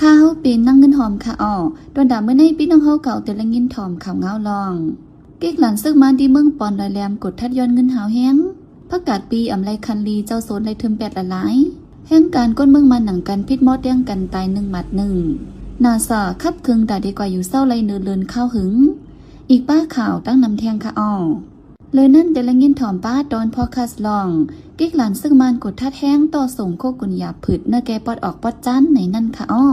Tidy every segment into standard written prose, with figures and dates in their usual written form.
ข้าเฮาเป็นนั่งเงินหอมค่ะอ้อตอนดาเมื่อในพี่น้องเฮาเก่าแต่ละเงินถอมข่าวเงาลองเก๊กหลานซึกมาดีเมืองปอนดอยแหลมกดทัดย้อนเงินหาวแห้งผักกาดปีอำไลคันลีเจ้าโซนไลทึม8ละหลายแห่งการก้นเมืองมาหนังกันพิษมอดแย่งกันตาย1 หมัด 1นาซาคัดเคืองด่าดีกว่าอยู่เศร้าไรเนือเลินข้าวหึงอีกป้าข่าวตั้งนำแทงค่ะอ้อเลยนั่นแต่ละเงินถอมป้าตอนพอคัสลองเก๊กหลานซึ่งมานกดทัดแห้งต่อส่งโคกุนหยาบผึดเนื้อแกปอดออกปอดจันในนั่นค่ะอ้อ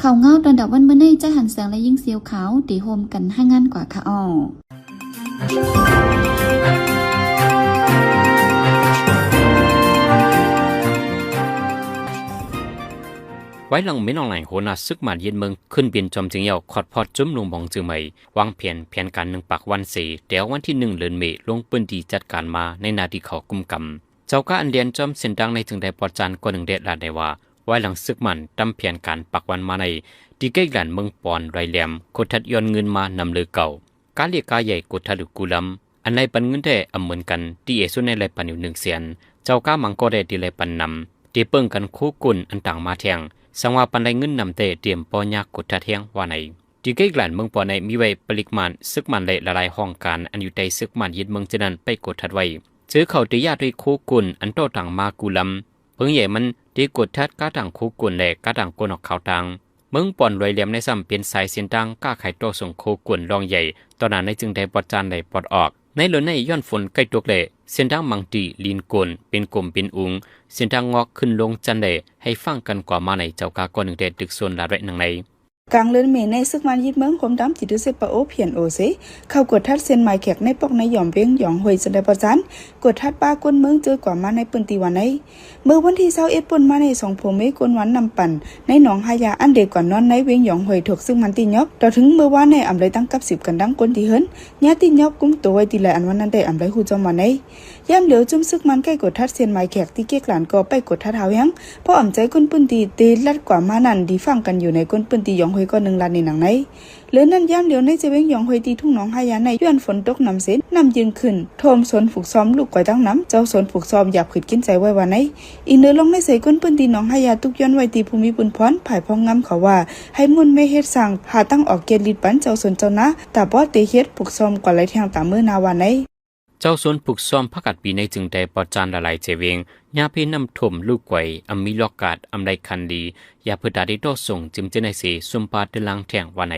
ข่าวเงาตอนดับวันเมื่อในจะหันแสงและยิ่งเสียวขาวตีโฮมกันให้งานกว่าค่ะอ้อไว้หลังไม่นองไหลโหนาซึกมาเย็นเมืองขึ้นเปลี่ยนจอมจึงเยาขอดพอดจุ้มลงบองจึงไม่วางแผนการ1 ปักวัน4เดี๋ยววันที่1 เดือนเมษลงปืนดีจัดการมาในนาทีเขากุมกำเจ้าก็อันเดียนจอมเส้นดังในถึงได้ปอดจานกว่า1 เดชลาได้ว่าไว้หลังซึกมันตำแผนการปักวันมาในที่ใกล้หลานเมืองปอนไรแหลมกดทัดย้อนเงินมานำเลือเก่าการเรียกกาใหญ่กดทัดกุลำอันในปันเงินได้อำเหมือนกันที่เอซุในไรปันอยู่1 เสียนเจ้าก้ามังก็ได้ที่ไรปันนำที่เปิ้งกันคู่กุนอันต่างมาแทงสังว่าปันได้เงินนำเตะเตรียมปอยากกดทัดแทงว่าในที่ใกล้หลานเมืองปอนในมีไว้ปริมาณซึกมันเลยละลายห้องการอันอยู่ใต้ซึกมันยึดเมืองเจนันไปกดทัดไว้ซื้อเขาตีญาติด้วยคู่กุนอันโตต่างมากุลำเพิ่งใหญ่มันที่กดทัดก้าต่างคู่กุนและก้าต่างกนออกข่าวต่างเมืองปอนรวยเหลี่ยมในซ้ำเป็นสายเส้นต่างก้าไข่โตส่งคู่กุนรองใหญ่ตอนนั้นในจึงได้ปอดจานได้ปอดออกในหล่นในย้อนฝนใกล้ตกเลยเส้นทางมังตีลีนกลเป็นกลมเป็นอุงเส้นทางงอกขึ้นลงจันเลยให้ฟังกันกว่ามาในเจ้ากาก่อน1 เดชดึกส่วนละไรหนังในกลางเลือนเมในซึกมันยิดเมืองคมดำจิตดุเซปะโอเพียนโอเซเข้ากดทัดเส้นหมายแขกในปอกในหย่อมเวียงหยองหวยจันได้ประจันกดทัดป้าก้นเมืองเจอกว่ามาในปืนตีวันในเมื่อวันที่21 ปนมาใน2 โพเมก้นวันนำปั่นในหนองหายาอันเด็กกว่านอนในเวียงหยองหวยถูกซึ่งมันตีนยกต่อถึงเมื่อวานในอำไลตั้งกับ10 กันดังก้นตีเฮิรนญาติยกกุ้มตัวไว้ตีแลอันวันนั้นได้อำไลหูจอมวันในย่ำเหลียวจุ่มซึกมันใกล้กดทัดเส้นหมายแขกที่เก๊กหลานก็ไปกดทัดเฮายังเพราะอ่ำใจก้นปืนตีเตลัดกว่ามานั่นดีฟังกันอยู่ในก้นปืนตีหยองหวยก็1 ล้านในหนังในเลือนั่นย่ำเหลียวในเจเวงหยองหวยตีทุ่งหนองหายาในย้อนฝนตกนำเส้นนำยืนขึ้นโทมสนผูกซ้อมลูกก่อยตั้งน้ำเจ้าสนผูกซ้อมหยาบขืดกินใจไว้วันในอีเนื้อลงในใส่ก้นปืนตีหนองหายาตุกย้อนไว้ตีภูมิบุญพรผายพองงำเขาว่าให้มุ่นไม่เฮ็ดสั่งหาตั้งออกเกียรลิดปันเจ้าสนเจ้านะแต่บ่เตเฮ็ดผูกซ้อมก่อนไหลแทงตามมือนาวันในเจ้าสวนผูกซ้อมพักกัดปีในจึงได้ปอดจานละลายเจเวงยาพี่น้ำถมลูกไก่อมีลอกกาดอำไรคันดียาเพื่อดาดิโตส่งจิมเจนในสีซุมปาเดลังแทงวันใน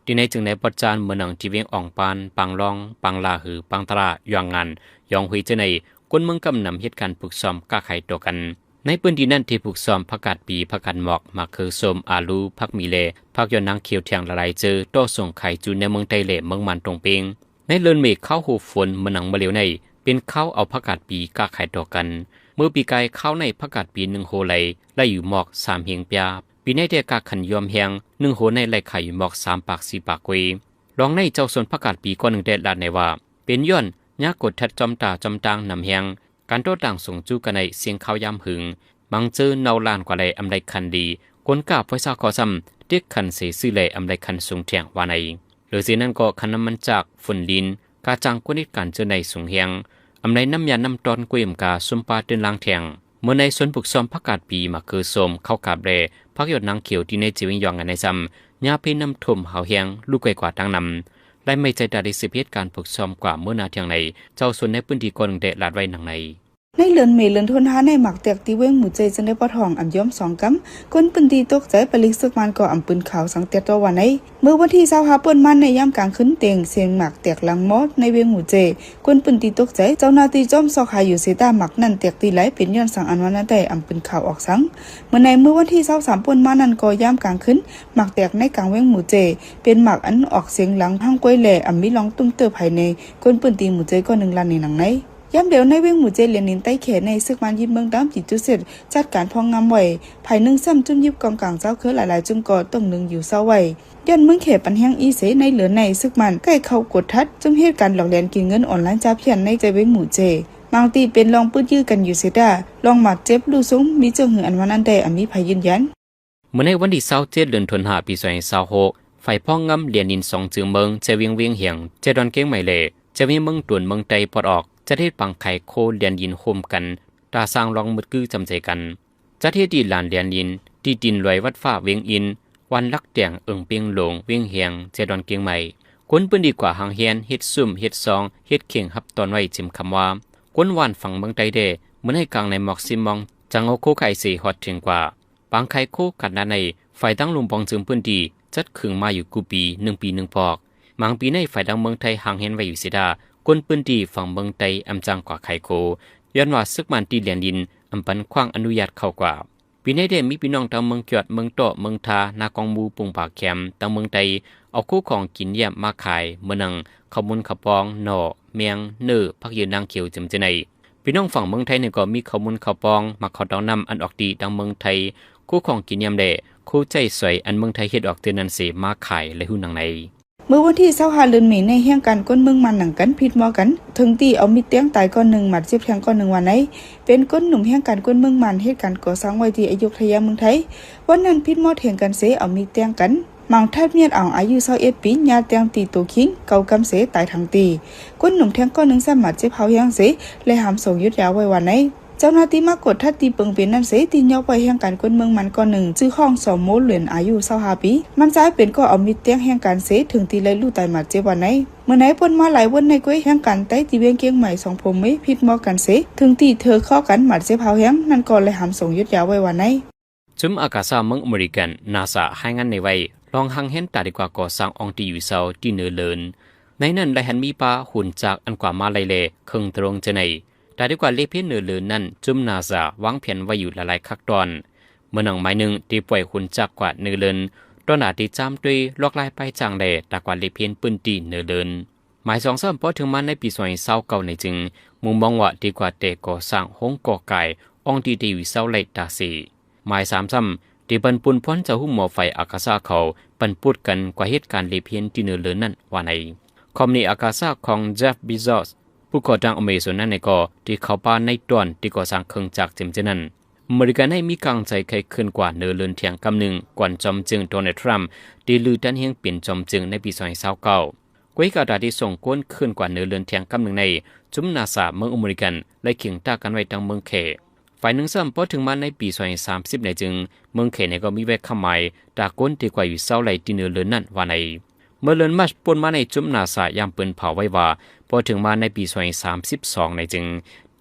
ที่ในจึงได้ปอดจานเมืองที่เวียงอ่องปานปังรองปังลาหือปังตรายองงานยองหุยเจในคนเมืองกำนำเหตุการณ์ผูกซ้อมก้าไข่ตัวกันในพื้นที่นั้นที่ผูกซ้อมพักกัดปีพักกัดหมอกมาคือส้มอาลูพักมีเลพักยอนนางเขียวแทงละลายเจอโตส่งไข่จูในเมืองไตเล่เมืองมันตรงเปงในเลือนเมฆเข้าหูฝนเมืองหนังมาเลียวในเป็นข้าวเอาผักกาดปีก้าไข่ต่อกันเมื่อปีกายข้าวในผักกาดปี1 โหไหลไล่อยู่หมอก3 เฮียงปยาปีในเดียกาขันยอมแหง1 โหในไล่ไข่อยู่หมอก3 ปาก4 ปากเวรองในเจ้าส่วนผักกาดปีก็1 เดชลาดในว่าเป็นย้อนยากดทัดจอมตาจอมตางนำแหงการโต้ต่างส่งจู้กันในเสียงข้าวยามหึงมังเจอเนาลานกว่าไรอำไรคันดีคนกาบไฟซาขอซ้ำเด็กคันเสียซื้อเลยอำไรคันส่งแทงว่าในหรือสินั้นก็คันน้ำมันจากฝุ่นดินกาจังกวนิดการเจอในส่งแหงอำไรน้ำยาน้ำตอนกุยมกาซุมปาเดินลางแทงเมื่อในสวนปลูกซ้อมผักกาดปีมาคือส้มเข้ากาบเรพักหยดนางเขียวที่ในจีวิงยองกันในซ้ำยาพี่น้ำท่มหาวแหงลูกไก่กว่าตั้งนำและไม่ใจดาดิสิบเหตุการปลูกซ้อมกว่าเมื่อนาเทียงในเจ้าส่วนในพื้นที่กอนเดลาดไว้หนังในในเลือนเมเลือนทนหาในหมักแตกตีเว้งหมู่ใจจันได้ปอทองอ่ำย้อม2 กำก้นปืนตีตกใจปลิกซึกมันก็อ่ำปืนขาวสังเตตัววันในเมื่อวันที่25 ปนมันในย่ำกลางขึ้นเตียงเสียงหมักแตกหลังมอดในเวียงหมู่เจก้นปืนตีตกใจเจ้านาตีจ้อมซอกหาอยู่เสตาหมักนั่นแตกตีไหลเป็นย้อนสังอันวันนั้นได้อ่ำปืนขาวออกสังเมื่อวันที่23 ปนมันนั่นก็ย่ำกลางขึ้นหมักแตกในกลางเวียงหมู่เจเป็นหมักอันออกเสียงหลังห้างก้อยแหล่อ่ำมีร้องตุ้มเตอภายในก้นปืนตีหมู่เจก็1 ล้านในหนังในย้ำเดี๋ยวในเวียงหมู่เจเลียนนินใต้เขตในซึกมันยิบเมืองดำจิตจุเสร็จจัดการพองงามไว้ภาย1 ซ้ำจุนยิบกองกลางเจ้าคือหลายๆจุงก่อต้อง1อยู่เศร้าไว้ย้อนเมืองเขตปันแห้งอีเสในเหลือในซึกมันใกล้เข้ากดทัดจุ่มเหตุการณ์หลอกเลียนกินเงินออนไลน์จ้าเพียนในใจเวียงหมู่เจบางตีเป็นลองปื้ดยื้อกันอยู่เสดาลองหมัดเจ็บลูซุ้งมีเจ้าหืออันวันนั้นได้มีภัยยืนยันเมื่อในวันที่27 เดือนธันวาคมปี2026ไฟพ่องงำเลียนนิน2 จือเมืองเจเวียงเหียงเจดอนเก้งใหม่เล่เจเวียงเมืองตวนเมืองไตปอดออกจะได้ปังไข่โคเลียนยินโฮมกันตาสร้างรองมืดกื้อจำใจกันจะเทศดีลานเลียนยินที่ดินลอยวัดฟ้าเวียงอิน วันลักเตียงเอิงเปียงหลงเวียงเฮียงเจดอนเกียงใหม่ก้นปืนดีกว่าหางเฮียนเฮ็ดซุ่มเฮ็ดซองเฮ็ดเข่งฮับตอนไว้จิมคำว่าก้นวานฝั่งเมืองไตเดเหมือนให้กลางในหมอกซิมองจังเอาโคไข่สีฮอดถึงกว่าบางไข่โคกัดนาในฝ่ายตั้งลุมปองจึงปืนดีจัดขึงมาอยู่กูปี1 ปี1 ปอกบางปีในฝ่ายดังเมืองไทยหางเฮียนไว้อยู่สิดาก้นปืนดีฝั่งเมืองไตอำจังกว่าไข่โคย้อนว่าซึกมันตีเหรียญดินอำปันขว้างอนุญาตเข้ากว่าปีนี้ได้มีพี่น้องทางเมืองเกียดเมืองโตเมืองทานากองมูปุงปากแคมทางเมืองไตเอาคู่ของกินเยี่ยมมาขายเมื่อนังขมุนขปองหน่อเมียงเนื้อพักยืนนางเขียวจำเจไนพี่น้องฝั่งเมืองไทยเนี่ยก็มีขมุนขปองมาขอดองนำอันออกดีทางเมืองไทยคู่ของกินเยี่ยมเล่คู่ใจสวยอันเมืองไทยเฮ็ดออกเตือนนันเสมาขายและหุ้นนางในเมื่อวันที่25เดือนมีนาเฮียงกันก้นเมืองมันหนังกันผิดมอกันถึงตีเอามีเตียงตายก้อนหนึ่งหมัดเจ็บแทงก้อนหนึ่งวันไหนเป็นก้นหนุ่มเฮียงกันก้นเมืองมันเหตุการณ์ก่อสร้างไว้ที่อยุธยาเมืองไทยวันนั้นผิดมอเถียงกันเสเอามีเตียงกันมังทัดเมียดอ่างอายุ21 ปีญาเตียงตีตัวคิงเกากำเสตายทั้งตีก้นหนุ่มแทงก้อนหนึ่งสามหมัดเจ็บเผาเฮียงเสเลยหามส่งยุดยาวไว้วันไหนเจ้าหน้าที่มากดทัดตีเปิงเป็นนั่นเสตีนยกไปแห่งการก้นเมืองมันก่อนหนึ่งชื่อข้องสมโมเหลือนอายุ25 ปีมันซ้ายเป็นก็เอามีเตียงแห่งการเสถึงตีเลยลู่ตายหมัดเจ็บวันไหนเมื่อไหนปนมาหลายวันในก้วยแห่งการใต้ตีเวียงเกียงใหม่สองผมไม่ผิดมอกันเสถึงตีเธอข้อกันหมัดเจ็บเผาแห้งนั่นก่อนเลยหามส่งยุดยาวไว้วันไหนจุมอากาศเมืองอเมริกันนาซาให้งานในไว้ลองหังเห็นตาดีกว่าก่อสร้างองตีอยู่เสาที่เนือเลินในนั้นได้หันมีปลาหุ่นจากอันกว่ามาไลเล่ครึ่งตรงเจไนแต่ดีกว่าเลเพียนเนือเลือนนั่นจุมนาซาวางแผนไว้อยู่หลายๆคักตอนเมื่อหนังไม้หนึ่งตีปล่อยหุ่นจากกว่าเนือเลือนตอนอาตีจามด้วยลอกลายไปจางแดดตากว่าเลเพียนปืนตีเนือเลือนหมาย2 3พอถึงมาในปี2029ในจึงมุมมองว่าดีกว่าแต่ก่อสร้างห้องก่อไก่องตีตีอยู่เสาไหลตาสีหมาย3 3ที่บรรปุนพ้นจะหุ้มหม้อไฟอากาศเขาปันพูดกันกว่าเหตุการณ์เลเพียนที่เนือเลือนนั่นว่าในคอมนีอากาศของเจฟบิซอสผู้ก่อตั้งอเมซอนนั่นในก็ที่เขาป้าในตอนที่ก่อสร้างเครื่องจักรเจมเจนั้นอเมริกันให้มีกางใจใครขึ้นกว่าเนือเลือนเทียงกำหนึ่งก่อนจอมจึงโดนัลด์ทรัมป์ที่ลือดันเฮียงเปลี่ยนจอมจึงในปี2029ก้วยกระดาษที่ส่งก้นขึ้นกว่าเนือเลือนเทียงกำหนึ่งในจุมนาซาเมืองอเมริกันและเคียงตากันไว้ตั้งเมืองเขฝ่ายหนึ่งซ้ำพอถึงมาในปี2030ในจึงเมืองเขในก็มีแวกขมายตาก้นที่กว่าอยู่เศร้าไหลที่เนือเลือนนั่นว่าในเมื่อเลือนมาปนมาในจุมนาซายามปืนเผาไว้ว่าพอถึงมาในปี2032ในจึง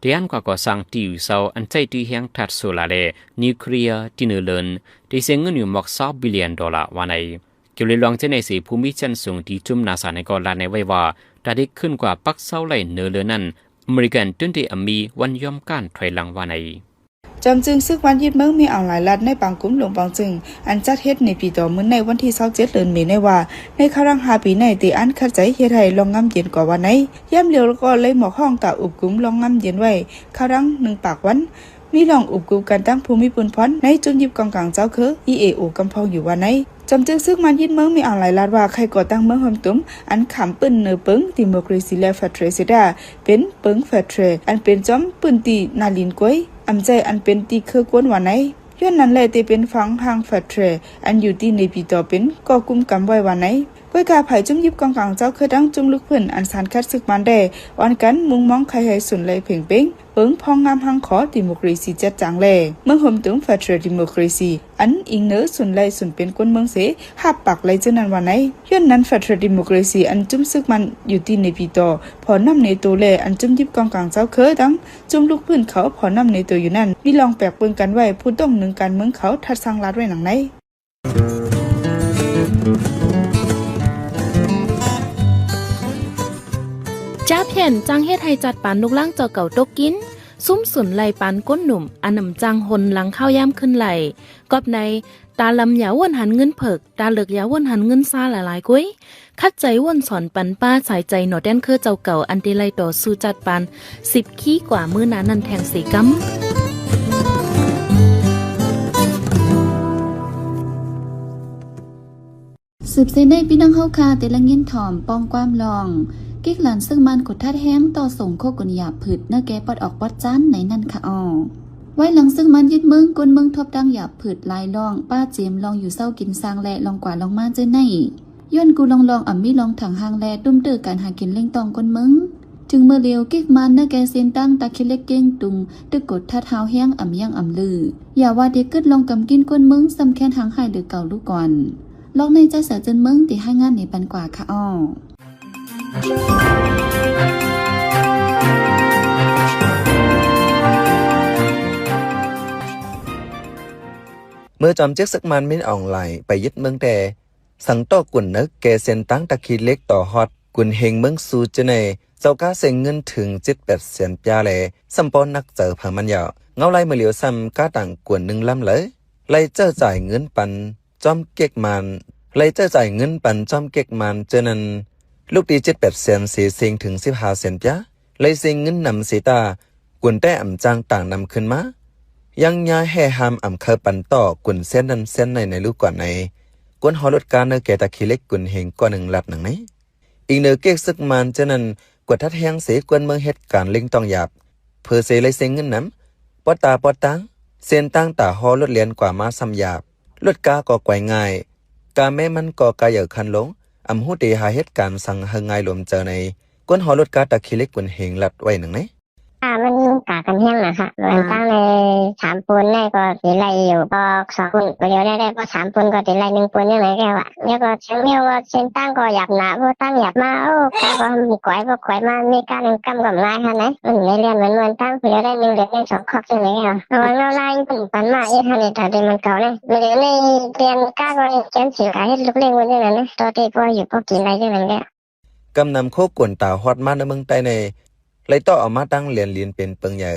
เดียนกว่าก่อสร้างที่อยู่เศร้าอันใจที่เฮียงทัดโซลาร์นิวเคลียร์ที่เนือเลือนที่เสียเงินอยู่$20 บิลเลียนว่าในเกี่ยวกับลองเจในสีภูมิชั้นสูงที่จุมนาซาในก่อนลาในไว้ว่าถ้าได้ขึ้นกว่าปักเศร้าไหลเนือเลือนนั้นอเมริกันจนได้มีวันยอมการถอยหลังว่าในจำจึงซึกวันยึดเมืองมีอ่าวหลายลัดในปางกุ้มหลวงปางจึงอันจัดเฮ็ดในปีต่อมื้อในวันที่27เดือนมีนาว่าในครั้ง5ปีในตีอันคัดใจเฮ็ดให้ลองงำเย็นกว่าวันไหนย่ำเร็วก็เลยหมอกห้องกะอุบกุ้มลองงำเย็นไว้ครั้ง1ปากวันมีลองอุบกุ้มกันตั้งภูมิปุนพรในจุนยิบกองกลางเจ้าคือ EAO กำพองอยู่วันไหนจำจึงซึกมันยึดเมืองมีอ่าวหลายลัดว่าใครก่อตั้งเมืองหอมตุ้มอันขำปืนเนอเปิงดิโมคราซีและแฟตเรซิดาเป็นเปิงแฟตเรอันเป็นจอมปืนตีนาลินก้อยอำใจอันเป็นตีคือกวนวันไหนย้อนนั้นแหละที่เป็นฟังทางแฟตเรอันอยู่ที่ในปีต่อเป็นก่อกุมกำไว้วันไหนก้อยกาไผ่จุ่มยิบกองกลางเจ้าคือดังจุ่มลึกเพิ่นอันสารคัดซึกมันได้อ่อนกันมุงมองใครให้สุนเลยเพ่งเป้งเปิงพองงามหังขอดิโมคราซีจัดจังแลเมืองห่มถึงแฟตเรดิโมคราซีอันอิงเนื้อสุนเลยสุนเป็นคนเมืองเสหับปากเลยเจ้านั้นวันไหนย้อนนั้นแฟตเรดิโมคราซีอันจุ่มซึกมันอยู่ที่ในปีต่อพอนำในตัวแลอันจุ่มยิบกองกลางเจ้าคือดังจุ่มลูกเพิ่นเขาพอนำในตัวอยู่นั่นมีลองแปลกเปิงกันไว้ผู้ต้องหนึ่งการเมืองเขาทัดสร้างรัฐไว้หนังไหนจ้าเพียนจังเฮ็ดให้จัดปานลูกล่างเจ้าเก่าตกกินซุ่มสุนไหลปานก้นหนุ่มอันนำจังหนหลังข้าวยามขึ้นไหลกอบในตาลำยาวนหันเงินเผิกตาเหลือกยาวนหันเงินซาหลายๆกุ้ยคัดใจวนสอนปันป้าสายใจหนอแดนคือเจ้าเก่าอันติไลต่อสู้จัดปาน10ขี้กว่ามื้อนั้นนั่นแทงสีกำสืบเสนพี่น้องเฮาคาแต่ละเงินถ่อมป้องความลองกิ๊กหลานซึ่งมันกดทัดแห้งต่อส่งโคกุนหยาบผืดเนื้อแกปอดออกปอดจันในนั่นค่ะอ้อไว้หลังซึ่งมันยึดเมืองกวนเมืองทบดังหยาบผืดลายลองป้าเจมลองอยู่เศร้ากินสร้างแลลองกว่าลองมาเจอในย้อนกูลองอ่ำมีลองถังหางแลตุ้มเตือการหากินเล่งตองกวนเมือง จึงเมื่อเลียวกิ๊กมันนะแกเซียนตั้งตาคิดเล็กเก้งตุงตึกกดทัดเท้าแห้งอ่ำยังอ่ำลืออย่าว่าเด็กกึดลองกำกินก้นมึงซ้ำแค้นหางหายเดือเก่าลูกก่อนลอกในใจเสือจนมึงตีให้งานนี่ปันกว่าค่ะอ้อเมื่อจอมเจ๊กสักมันไม่อ่องไหลไปยึดเมืองแต่สังต่อกุ่นนึกแกเซนตั้งตะคีเล็กต่อฮอดกุ่นเฮงเมืองซูเจเนเจ้าก้าเซ็งเงินถึง7-8 เสียนปยาแลสัมปอนนักเจอผังมันยาวเงาไล่มาเหลียวซ้ำก้าต่างกุ่นหนึ่งลำเลยไล่เจ้าจ่ายเงินปันจอมเก็กมันไล่เจ้าจ่ายเงินปันจอมเก็กมันเจนันลูกตี7-8 เสียนเสียเซ็งถึง15 เสียนปยาไล่เซ็งเงินนำเสียตากุ่นแต่อ่ำจางต่างนำขึ้นมายังย้ายแห่หามอ่ำเคอปันต่อกุ่นเส้นนั้นเส้นในลูกก่อนในกวนหอรถการเนแกตะคีเล็กกุ่นเฮงก่อนหนึ่งลัดหนังนี้อีกเนเก๊กซึกมันเจนั้นกวดทัดแหงเสกวนเมืองเหตุการณ์เล็งต้องหยาบเพอเสเลยเซ็งเงินน้ำปอตาปอตังเส้นตั้งตาหอรถเลียนกว่ามาซ้ำหยาบรถกาก็ไกวง่ายกาแม่มันก็กาเหยอคันลงอำหูตีหาเหตุการณ์สั่งหงายลมเจอในกวนหอรถกาตะคีเล็กกุ่นเฮงลัดไว้หนังนี้มันกากันแห้งนะคะมันตั้งใน3 ปูนได้ก็ตีไรอยู่พอ2 ปูนเดียวได้พอ3 ปูนก็ตีไร1 ปูนยังไงแกวะแล้วก็เชียงเมียวว่าเส้นตั้งก็หยับหนาพวกตั้งหยับมาโอ้ก็มีก๋วยพวกก๋วยมามีการกำกับลายค่ะนะมันไม่เรียนเหมือนตั้งเดียวได้1 เหรียญได้2 ขอบใช่ไหมอ่ะเราลายปันมาอีกค่ะเนี่ยแต่มันเก่าเลยเดี๋ยวในเรียนก้าก็เขียนสื่อการให้ลูกเลี้ยงวันนี้นะตัวที่พออยู่พอกินอะไรยังไงแกกำนำโคกวนตาฮอดมาในเมืองใต้ในเลยต่อเอามาตั้งเรียนเป็นเปิงใหญ่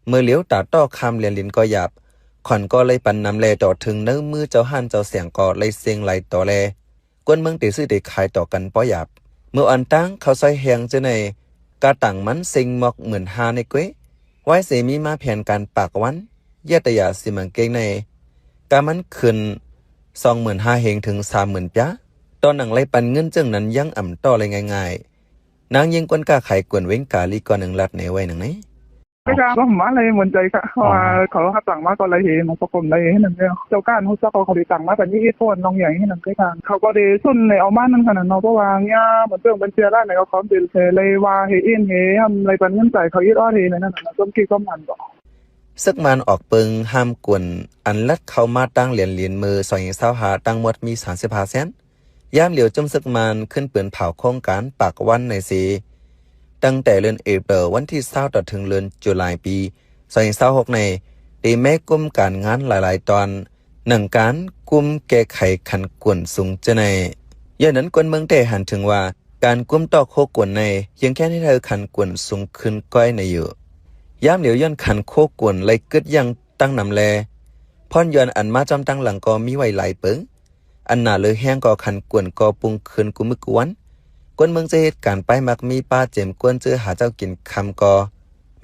เมื่อเลี้ยวตาต่อคำเรียนก็หยับขอนก็เลยปันนำแลต่อถึงเนื้อมือเจ้าหันเจ้าเสียงก็เลยเสียงไหลต่อแลกวนเมืองตีซื้อตีขายต่อกันป้อหยับเมื่ออันตั้งเขาใส่แหงเจในกาต่างมันเซ็งหมอกเหมือนฮาในก้วยไว้เสมีมาแผนการปากวันเยตยาสิมังเกงในกามันขึ้น25,000 เฮงถึง 30,000 ปะตอนหนังไล่ปันเงินจึงนั้นยังอ่ำต่อเลยง่ายนางยิงกวนกาไข่กวนเว้งกาลีก่อนหนึ่งลัดในไว้หนังนี้ไม่กล้าก็ผมว่าอะไรเหมือนใจค่ะว่าเขาขับสั่งมาก็เลยเห็นมันประกอบเลยให้หนึ่งเดียวเจ้าก้านเขาจะเขาได้สั่งมาแต่ยี่ห้อน้องใหญ่ให้หนึ่งใกล้ทางเขาก็ได้ส่วนในเอามานั่นขนาดเนาะเพราะว่าเนี่ยเหมือนเรื่องบัญชีได้ในเขาเขาเป็นเลยว่าเฮอินเฮทำอะไรเป็นเงินจ่ายเขายึดอ้อเฮในนั้นนะจนกี่ก็มันก็ซึกมันออกเปิงห้ามกวนอันลัดเข้ามาตั้งเหรียญมือ225ตั้งหมดมี35 เซนย่ามเหลียวจมซึกมันขึ้นเปือนเผาโครงการปากวันในสีตั้งแต่เดือนเอเปริลวันที่20ต่อถึงเดือนตุลาปี2026ในตีแม่กุมการงานหลายๆตอนหนังการกุมแก้ไขขันกวนสูงจะในย้อนนั้นกวนเมืองแต่หันถึงว่าการกุมต่อโคกวนในยังแค่ให้เธอขันกวนสูงขึ้นก้อยในอยู่ย่ามเหลียวย้อนขันโคกวนเลยกึดยังตั้งนำแลพอนย้อนอันมาจำตั้งหลังก็มีไว้หลายเปิงอันหนาเลยแห้งก็ขันกวนก็ปุงคืนกุมึกวนกวนเมืองจะเหตุการไปมักมีป้าเจมกวนเจอหาเจ้ากินคำก็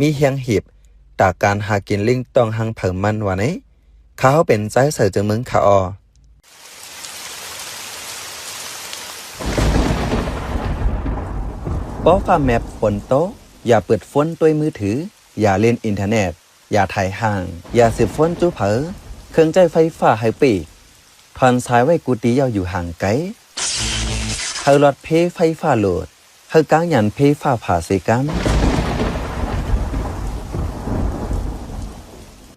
มีเฮียงหีบตาการหากินลิงต้องหังเผิมมันว่าไหนเขาเป็นใจเสือเจอเมืองขาอป้อฟ้าแมพฝนโตอย่าเปิดฝนด้วยมือถืออย่าเล่นอินเทอร์เน็ตอย่าถ่ายห่างอย่าสืบฝนจู้เผอเครื่องใจไฟฟ้าให้ปีทอนสายไว้กูตียาวอยู่ห่างไกลเฮาหลอดเพไฟฟ้าโหลดเฮากางยันเพฟ้าผ่าเสกัม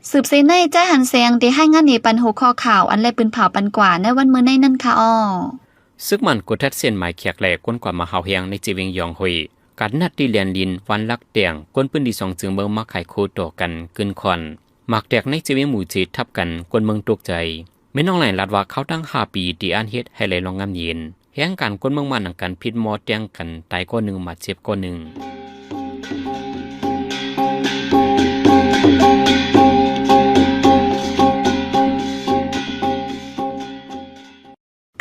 สืบเสในใจหันแสงที่ให้งานนี่ปันหัวข้อข่าวอันแลปืนเผาปันกว่าในวันมื้อในนั่นค่ะอ้อซึกมันกดทัดเส้นหมายแขกแหลกก้นกว่ามาเฮาเฮียงในจีเวงยองหอยการนัดที่เลียนลินวันลักเตียงก้นปืนดี2จึงเมืองมาไข่โคต่อกันกึนคอนหมักแตกในจีเวงหมู่จีทับกันก้นเมืองตกใจไม่น้องไหลลัดว่าเขาตั้ง5 ปีที่อันเฮ็ดให้ไหลลองงามเย็นแห่งการก้นเมืองมาหนังกันพิษมอเตียงกันตายก้อนหนึ่งมาเจ็บก้อนหนึ่ง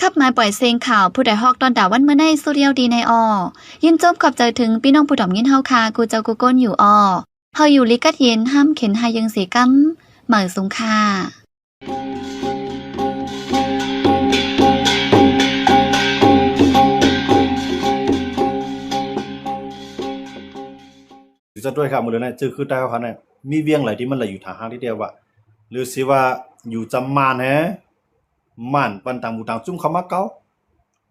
ขับมาปล่อยเสียงข่าวผู้ใดฮอกตอนด่าวันเมื่อในโซเดียลดีในยินจบขอบใจถึงพี่น้องผู้ดอมยินเฮาคากูเจ้ากูก้นอยู่เฮาอยู่ลิกัดเย็นห้ามเข็นหายังเสียกำเหมือสงค่าจะด้วยครับมือเลยนะจื้อคือได้เขาเนี่ยมีเวียงไหลที่มันไหลอยู่ทางห้างที่เดียวว่าหรือสิว่าอยู่จำมานฮะมันปันต่างหมู่ต่างจุ่มเขามาเก้า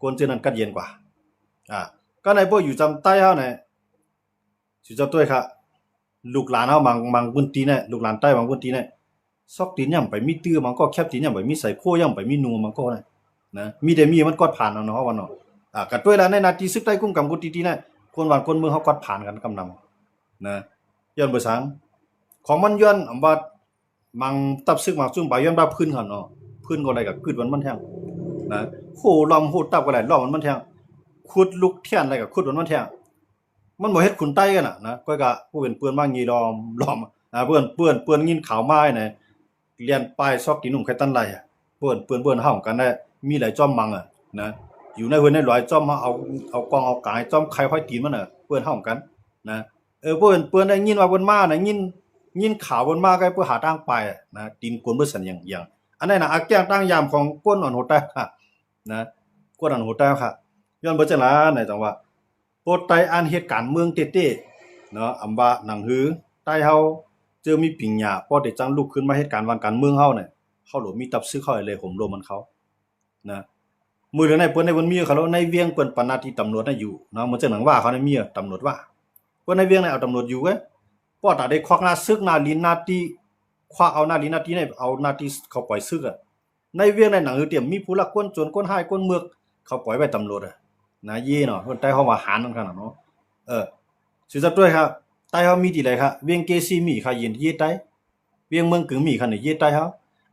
กวนเจนั้นกัดเย็นกว่าก็ในพวกอยู่จำใต้เขาเนี่ย สิเจ้าตัวค่ะลูกหลานเฮาบางพื้นที่เนี่ยลูกหลานใต้บางพื้นที่เนี่ยซอกตีนย่ำไปมีตื้อมันก็แคบตีนย่ำไปมีใส่โคย่ำไปมีนัวมันก็นะมีแต่มีมันกอดผ่านเอาเนาะว่าเนาะก็ด้วยแล้วในนาทีซึกใต้กุ้งกำกุตีเนี่ยคนบ้านคนเมืองเฮากอดผ่านกันกำนำนะย้อนบ่สังของมันย้อนอำว่ามังตับซึกมักซุ่มไปย้อนบ่าพื้นคั่นเนาะพื้นก็ได้ก็กึดมันแทงนะโหลอมโหตับก็ได้ลอมมันแทงขุดลุกเทียนอะไรก็ขุดมันแทงมันบ่เฮ็ดขุนไตกันน่ะนะก้อยก็ผู้เป็นเปื้อนมางีล้อมเปื้อนงินขาวไม้น่ะเลียนป้ายซอกตีนุ่มไข่ตันไหลเปื้อนเฮากันได้มีหลายจ้อมมังนะอยู่ในเฮือนในหลายจ้อมมาเอากองเอากายจ้อมไข่ห้อยตีนมันเปื้อนเฮากันนะเปื้อนได้ยินว่าเพิ่นมาน่ะยินขาวเพิ่นมาก็เพื่อหาทางไปนะตีนกวนเบิ่สันอย่างอันนั้นน่ะอักแก้งตั้งยามของก้นอ่อนโหดใต้ค่ะนะก้นอ่อนโหดใต้ค่ะย้อนบ่จังล่ะไหนจังว่าโปรดไตอ่านเหตุการณ์เมืองเต้ๆเนาะอำว่าหนังหือใต้เฮาเจอมีปิงหญ้าพอได้จังลุกขึ้นมาเหตุการณ์วันการเมืองเฮาเนี่ยเฮาโหลมีตับซื้อเข้าเลยห่มโลมมันเขานะมื้อเดือนไหนเพิ่นมีเขาในเวียงเปิ้นปานหน้าที่ตำรวจน่ะอยู่เนาะมันจังหนังว่าเขาในมีตำรวจว่าเพิ่นในเวียงน่ะเอาตำรวจอยู่เว้ยพอตาได้ควักหน้าซึกหน้าลิ้นหน้าตีควักเอาหน้าลิ้นหน้าตีเนี่ยเอาหน้าตีเขาปล่อยซึกในเวียงในหนังหือเตรียมมีผู้ลักกวนโจรกวนหายกวนเมือกเขาปล่อยไว้ตำรวจนะเย่เนาะเพิ่นใต้เฮาว่าหารนั่นคั่นเนาะสิจับด้วยครับใต้เฮามีที่ไหนครับเวียงเกซีมีค่ะยินเย่ใต้เวียงเมืองกึ่งมีค่ะเนี่ยเย่ใต้เฮา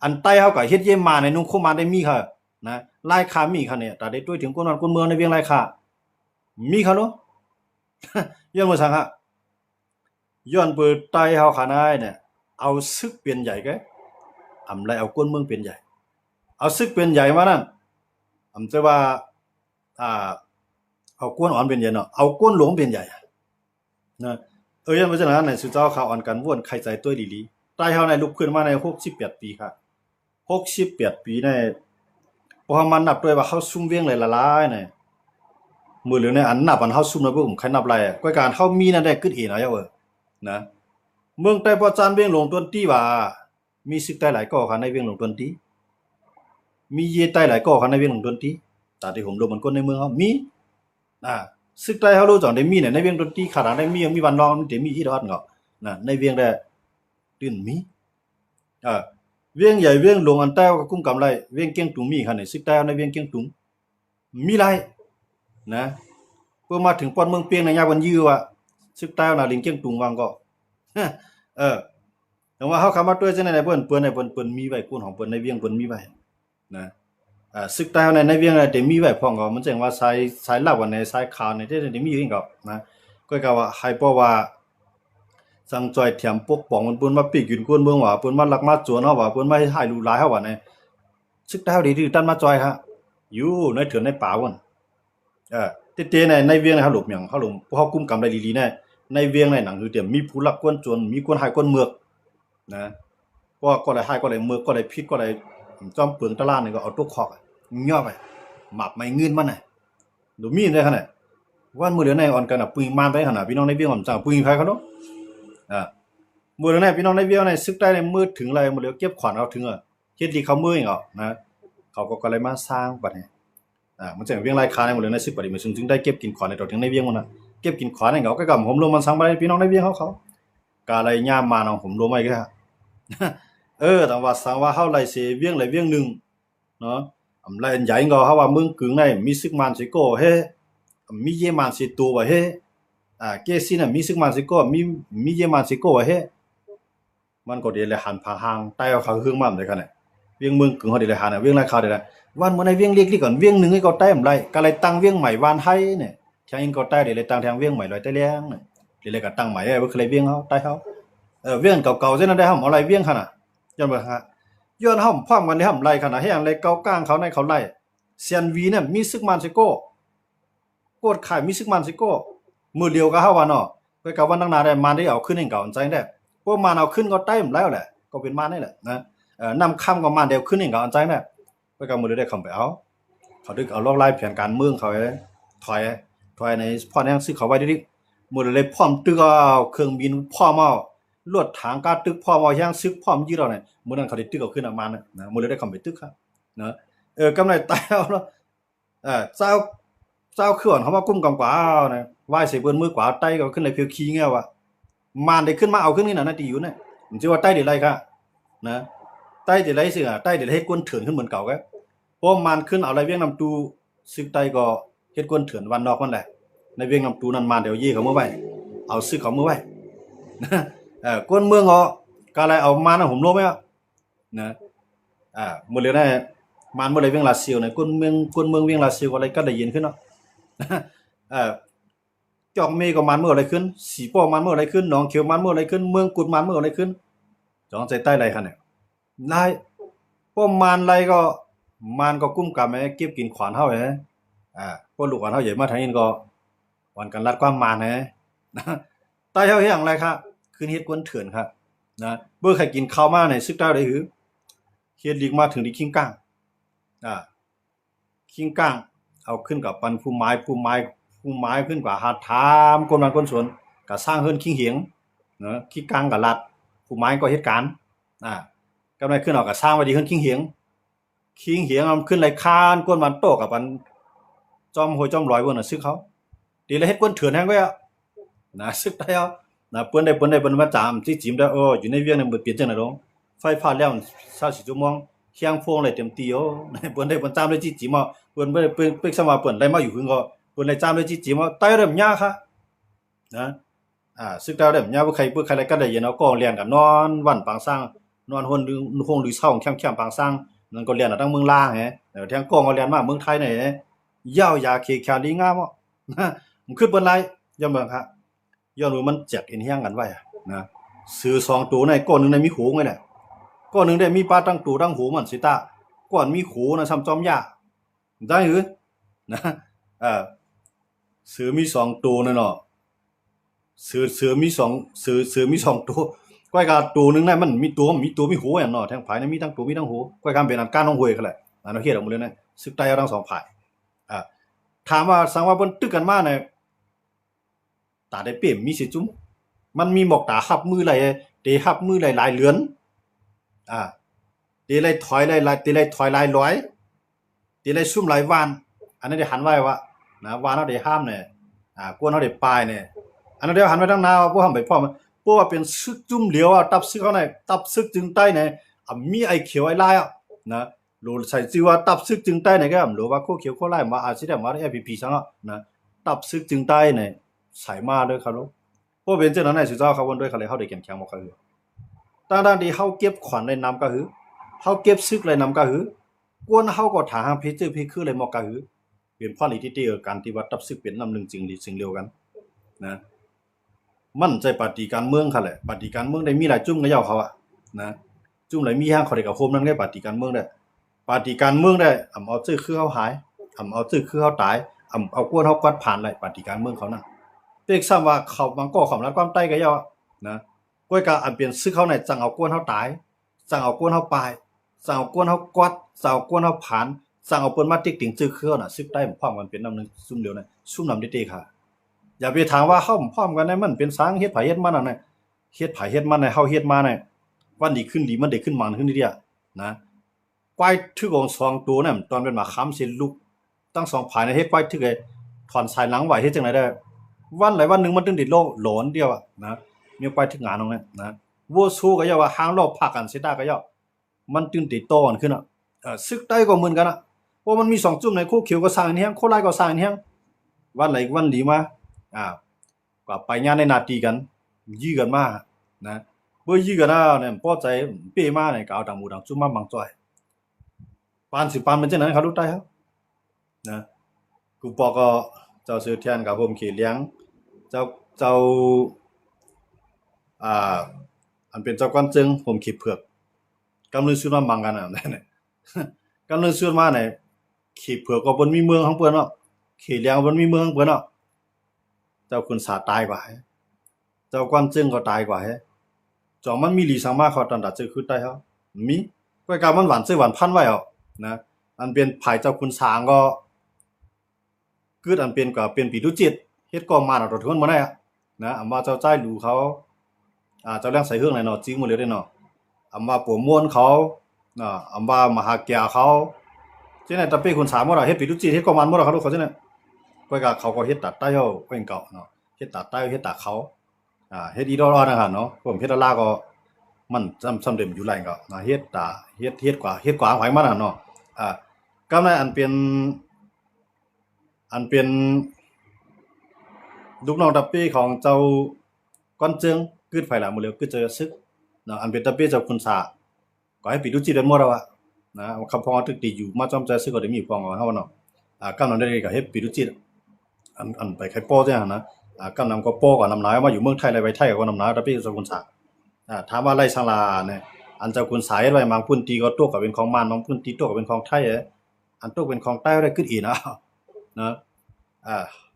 อันใต้เฮาก็เฮ็ดเย่มาในนุ่งคุมาได้มีค่ะนะลายคามีค่ะเนี่ยตาได้ด้วยถึงคนนั้นคนเมืองในเวียงลายคามีค่ะเนาะ ย้อนบ่ซังฮะย้อนเปิดใต้เฮาค่ะนายเนี่ยเอาซึกเป็นใหญ่แกอำไรเอาคนเมืองเป็นใหญ่เอาซึกเป็นใหญ่มานั่นอำจะว่าเอากวนอ่อนเป็นใหญ่เนาะเอากวนหลวงเป็นใหญ่นะยันว่าจังนั้นน่ะสุเจ้าข่าวอ่อนกันว่นใครใจตัวดีๆใต้เฮาในลุกขึ้นมาใน68ปีครับ68ปีในบ่มันนับด้วยว่าเฮาซุ่มเวียงหลายๆนี่มื้อเหลือในอันนับอันเฮาซุ่มแล้วบ่ผมใครนับหลายก้อยการเฮามีนั่นได้กึดเอเนาะนะเมืองใต้ปอจานเวียงหลงตวนตี้ว่ามีซึกใต้หลายก่อค่ะในเวียงหลงตวนตี้มีเยใต้หลายก่อค่ะในเวียงหลงตวนตี้ตาที่ผมลงมันคนในเมืองเฮามีซึกใต้เฮารู้จังได้มีเนี่ยในเวียงดนตรีขนาดได้มีวันรองได้มีที่ดอดเงาะนะในเวียงได้ตื่นมีเวียงใหญ่เวียงหลวงอันใต้ก็กุ้มกำไรเวียงเกียงตุงมีค่ะในซึกใต้ในเวียงเกียงตุงมีหลายนะเพื่อมาถึงปอนเมืองเปียงในยามวันยื้อว่าซึกใต้น่ะลิงเกียงตุงวางก็แต่ว่าเฮาคำว่าด้วยจังได๋เปิ้นมีไว้กุนของเปิ้นในเวียงเปิ้นมีไว้นะซึกใต้ในเวียงได้มีไว้พร้อมก็มันจังว่าสายลับว่าในสายขาวในได้มีอยู่ก็นะก็ว่าให้เพราะว่าสังจอยเถียมปกป้องมันเปิ้นมาปีกกินกวนเมืองว่าเปิ้นมาลักมาจวนเฮาว่าเปิ้นมาให้ลูกหลายเฮาว่าในซึกใต้ดีๆตันมาจอยฮะอยู่ในเถือนในป่าว่นเต้ๆในเวียงเฮาหลบหยังเฮาหลงเฮากุมกำได้ดีๆในเวียงในหนังคือเตรียมมีผู้ลักกวนจวนมีคนหายคนเมือกนะเพราะก็ได้หายก็ได้เมือกก็ได้พิษก็ได้จอมเปลืองตะลานนี่ก็เอาตุกคอกย่อไปหมับไม่เงินมันน่ะดูมีได้ขนาดวันมื้อเดือนในอ่อนกันปุยมานไปขนาดพี่น้องในเวียงผมจังปุยไผเขาเนาะมื้อเดือนในพี่น้องในเวียงในซึกใต้ในมืดถึงอะไรมื้อเดียวเก็บขวัญเอาถึงเฮ็ดดีเขามืออีกนะเขาก็เลยมาสร้างบัดนี้มันจังเวียงรายคาในมื้อเดือนในซึกบัดนี้มันจึงได้เก็บกินขวัญในตอนถึงในเวียงมันน่ะเก็บกินขวัญให้เขาก็กำผมลงมันสังบ่ได้พี่น้องในเวียงเขากาเลยย่ามมาเนาะผมลงไว้ก็แต่ว่าสังว่าเฮาไล่เสเวียงไล่เวียงนึงเนาะอำไล่อันใหญ่ก็เฮาว่าเมืองกึ่งในมีซึกมันสิโกเฮมีเยมันสิตัวว่าเฮเกซิน่ะมีซึกมันสิโกมีเยมันสิโกว่าเฮมันก็ได้เลยหันผาหางใต้เขาเฮืองมั่นได้คั่นน่ะเวียงเมืองกึ่งเฮาได้เลยหันเวียงราคาได้วันมื้อในเวียงเล็กๆก่อนเวียงนึงให้ก็ใต้อำไล่ก็เลยตั้งเวียงใหม่วานไห้เนี่ยทางอินก็ใต้ได้เลยตั้งทางเวียงใหม่ลอยใต้แรงน่ะเลยก็ตั้งใหม่บ่เคยเวียงเฮาใต้เฮาเวียงเก่าๆจังนั้นได้เฮาเอาไล่เวียงคั่นน่ะย้อนบ่ฮะย้อนเฮาพร้อมกันได้เฮาไล่คั่นน่ะเฮ็ดอันไล่เก่ากลางเขาในเขาไล่เซียนวีเนี่ยมีซึกมันสิโกโกดขายมีซึกมันสิโกมื้อเดียวก็เฮาว่าเนาะไปกับวันตั้งนานได้มาได้เอาขึ้นให้เก่าใจได้พวกมันเอาขึ้นก็ใต้แล้วแหละก็เป็นมาได้แหละนะนำค่ำก็มาเดียวขึ้นให้เก่าใจได้ไปกับมื้อได้เข้าไปเอาเขาดึกเอาลอกลายแผนการเมืองเขาไว้ถอยในพ่อแนวซื้อเขาไว้ดิมื้อเลยพร้อมตึกเอาเครื่องบินพร้อมเอารถถังกาตึกพร้อมเอาย่างซึกพร้อมยืดเอาเนี่ยมื้อนั้นเขาได้ตึกเอาขึ้นเอามานะมื้อได้เข้าไปตึกครับนะกำไรตายเอาเนาะเจ้า เจ้าขวนเขามากุ้มกำกว่านะไหว้ใส่เบิ้นมือกว่าไตก็ขึ้นเลยเพียวขี้เงี้ยวะมานได้ขึ้นมาเอาขึ้นนี่น่ะนาทีอยู่เนี่ยมันสิว่าไตได้ไรค่ะนะไตได้ไรสิอ่ะไตได้ไรเฮ็ดกวนเถื่อนขึ้นเหมือนเก่าแกเพราะมันขึ้นเอาอะไรเวียงนำตูซึกไตก็เฮ็ดกวนเถื่อนวันนอกมันแหละในเวียงนำตูนั้นมาเดี๋ยวยี่เขาเมื่อไว้เอาซึกเขาเมื่อไว้นะกวนเมืองเหาะก็อะไรเอามานะผมรู้ไหมอ่ะนะหมดเลยนะมันเมื่อไรเวียงลาเซียวเนี่ยกวนเมืองเวียงลาเซียวอะไรก็ได้ยินขึ้นเนาะจอกเมก็มันเมื่ออะไรขึ้นสีป้อมันเมื่ออะไรขึ้นหนองเขียวมันเมื่ออะไรขึ้นเมืองกุดมันเมื่ออะไรขึ้นจองใจใต้ไรคะเนี่ยนายป้อมันไรก็มันก็กุ้มกับแม่เก็บกินขวานเฮาฮะป้อลูกขวานเฮาใหญ่มาทางนี้ก็วันกันรัดความมันฮะใต้เฮาเฮ็ดอย่างไรครับคืนเฮ็ดกวนเถื่อนครับนะเบิ่งใครกินข้าวมาในซึกใต้ได้หือเฮ็ดลีกมาถึงที่คิงก้างคิงก้างเอาขึ้นกับปันผู้ไม้ขึ้นกว่าหาถามคนบางคนสวนก็สร้างเฮือนคิงเหียงเนาะคิงก้างก็รัดผู้ไม้ก็เฮ็ดการกำไรขึ้นเอาก็สร้างไว้ดีเฮือนคิงเหียงเอาขึ้นไหลคานก้นมันโตกับปันจอมห้วยจอมลอยเบิ่นน่ะซึกเขาดีแล้วเฮ็ดกวนเถื่อนแฮงไว้อ่ะนะซึกได้เอานะเปิ้นได้มาจามจิจิ้มได้อยู่ในเวียงนี่บ่เปลี่ยนจังได๋ดอกไฟฟ้าแล้ว24ชั่วโมงเคียงโฟงเลยเต็มตีเปิ้นได้จามเลยจิจิ้มเปิ้นบ่ได้เปิ้นสมาเปิ้นได้มาอยู่หึงก็เปิ้นเลยจามเลยจิจิ้มใต้เริ่มยาค่ะนะซึกดาวเริ่มยาบ่ใครอะไรก็ได้ยินเอาก็เรียนกันนอนวันปางสร้างนอนหนโฮงหรือเช้าแคมๆปางสร้างนั่นก็เรียนทั้งเมืองลางแฮเดี๋ยวแทงกองก็เรียนมาเมืองไทยนี่ยาวยาเคแคดีงามนะมันขึ้นเปิ้นไรอย่าเมืองครับย้อนว่ามันแจกเฮียงกันไว้นะซื้อ2ตัวในก้อนนึงได้มีหูไงน่ะก้อนนึงได้มีปลาตั้งตูตั้งหูมันสิตาก้อนมีหูนะซ้ำจอมยาได้หรือนะซื้อมี2ตัวนั่นเนาะซื้อมี2ซื้อมี2ตัวก้อยกาตัวนึงน่ะมันมีตัวมีหูอย่างเนาะแทงภายในมีทั้งตัวมีทั้งหูก้อยกามเป็นอันก้านของห้วยคั่นแหละอันเฮ็ดออกหมดเลยนะซึกใต้เอาทั้ง2ฝ่ายถามว่าสังว่าเพิ่นตึกกันมาเนี่ยตาได้เปรียบมีสิจุ้มมันมีหมอกตาหับมือไหลเตหับมือหลายๆเหลือนเตไหลถอยหลายๆเตไหลถอยหลายร้อยเตไหลซุ่มหลายวานอันนั้นได้หันไว้ว่านะวานเฮาได้ห้ามเนี่ยกวนเฮาได้ปลายเนี่ยอันนั้นเดี๋ยวหันไว้ทางหน้าบ่ห้ามไปพร้อมเพราะว่าเป็นซึกจุ้มเหลียวตับซึกเขาเนี่ยตับซึกจึงใต้เนี่ยมีไอ้เขียวไอ้ลายนะรู้ใส่ชื่อว่าตับซึกจึงใต้เนี่ยก็หรือว่าโคเขียวโคลายมาอาจสิได้มาได้ FPP ซังนะตับซึกจึงใต้เนี่ยใส่มาด้วยครับลูกเพราะเป็นจังนั้นน่ะสิเจ้าเขาวนด้วยเขาเลยเฮาได้เข้มแข็งบ่ก็คือตั้งที่เฮาเก็บขวัญได้นำก็คือเฮาเก็บซึกเลยนำก็คือกวนเฮาก็ถาหาเพชรเพคือเลยหมอกก็คือเป็นพอลิติการที่ว่าตับซึกเป็นนำหนึ่งจริงสิ่งเดียวกันนะมันใจปฏิการเมืองค่ะแหละปฏิการเมืองได้มีหลายจุ่มก็ยาวเขานะจุ่มหลายมีห้างเขาได้กับโฮมนั้นได้ปฏิการเมืองได้ปฏิการเมืองได้เอาชื่อคือเฮาหายเอาชื่อคือเฮาตายเอากวนเฮากวัดผ่านเลยปฏิการเมืองเขานั่นเรียกซ้ำว่าเขาบางก่อความรัดความใต้ก็ยาวนะก้อยกาอันเปลี่ยนซึกเขาในจังเอากวนเฮาตายจังเอากวนเฮาปายจังเอากวนเฮากวัดจังเอากวนเฮาผ่านจังเอาเปิ้นมาติ๊กติ่งชื่อคือน่ะซึกใต้พร้อมกันเป็นนำนึงซุ่มเดียวน่ะซุ่มนำเด้ๆค่ะอย่าไปถามว่าเฮาพร้อมกันได้มันเป็นสางเฮ็ดไผเฮ็ดมันน่ะเฮ็ดไผเฮ็ดมันน่ะเฮาเฮ็ดมาน่ะวันดีขึ้นดีมันได้ขึ้นมันขึ้นดีนะควายทึกอง2ตัวน่ะตอนเป็นมาค้ำสิลูกตั้ง2ภายในเฮ็ดควายทึกไอ้ถอนสายหลังไหวเฮ็ดจังได๋ได้วันไหนวันนึงมันตึงติดโลหลอนเดียวนะมีควายทึกงานตรงนั้นนะวัวสู้ก็อย่าว่าหางรอบพักกันสิตาก็อย่ามันตึงติดโตกันขึ้นซึกใต้ก็เหมือนกันเพราะมันมี2จุ่มในคู่เขียวก็สร้างอันเฮียงโคลายก็สร้างอันเฮียงวันไหนวันดีมาก็ไปงานในนาตีกันยื้อกันมานะบ่ยื้อกันเนี่ยพอใจเป้มาเนี่ยก็เอาดังหมู่ดังจุ่มมาบังจ้อยปานสิปานมันจังนั้นเขารู้ใต้ครับนะกูปอก็เจ้าซื้อเทียนกับผมขี่เลี้ยงเจ้าอันเป็นเจ้ากวนจึงผมขี่เผือกกำลังซื้อมาบังกันนั่นน่ะกำลังซื้อมาเนี่ยขี่เผือกก็บ่มีเมืองของเพิ่นเนาะขี่เลี้ยงบ่มีเมืองของเพิ่นเนาะเจ้าคุณสาตายกว่าเจ้ากวนจึงก็ตายกว่าจอมันมีหลีสังมาเขาตันดาจึงคือได้เฮามีก้อยกามันหวานซื้อหวานพันไว้นะอันเป็นภายเจ้าคุณสางก็กึดอันเป็นก็เป็นปีดุจิตเฮ็ดก็มาเอาทนบ่ได้นะอำว่าเจ้าใจหลูเขาเจ้าเลี้ยงใส่เครื่องไหนเนาะจริงหมดเลยเด้เนาะอำว่าปัวม่วนเขาอำว่ามหาแก่เขาจังได๋ตะเป้คุณสามบ่ล่ะเฮ็ดปีดุจิตเฮ็ดก็มันบ่ล่ะเขาเขาจังได๋ก ก็ก็เขาก็เฮ็ดตัดใต้เฮาเพิ่นเก่าเนาะเฮ็ดตัดใต้เฮ็ดตัดเขาเฮ็ดอีดอๆนะครับเนาะผมเฮ็ดลาก็มันซ้ำเดิมอยู่ไรก็เฮ็ดตาเฮ็ดกว่าหอยมันเนาะกำนั้นอันเป็นลูกน้องตับเป้ของเจ้าก้อนเจิงกึดไฟหลาหมดแล้วกึดเจอซึกเนาะอันเป็นตับเป้เจ้าคุณสาก็ให้ปิดดูจิตได้หมดแล้วอะนะคำพองตึกติอยู่มาจอมใจซึกก็ได้มีพองเฮาเนาะกำนั้นได้ก็เฮ็ดปิดดูจิตอันไปไข่ป้อจังนะกำนั้นก็ป้อก่อนนำนายมาอยู่เมืองไทยเลยไปไทยก็นำนายตับเป้เจ้าคุณสาถามว่าไรสังลาเนี่ยอันเจ้าคุณสายไว้บางพื้นที่ก็ตัวก็เป็นของมานบางพื้นที่ตัวก็เป็นของไทยอันตัวเป็นของใต้ได้กึดอีนะ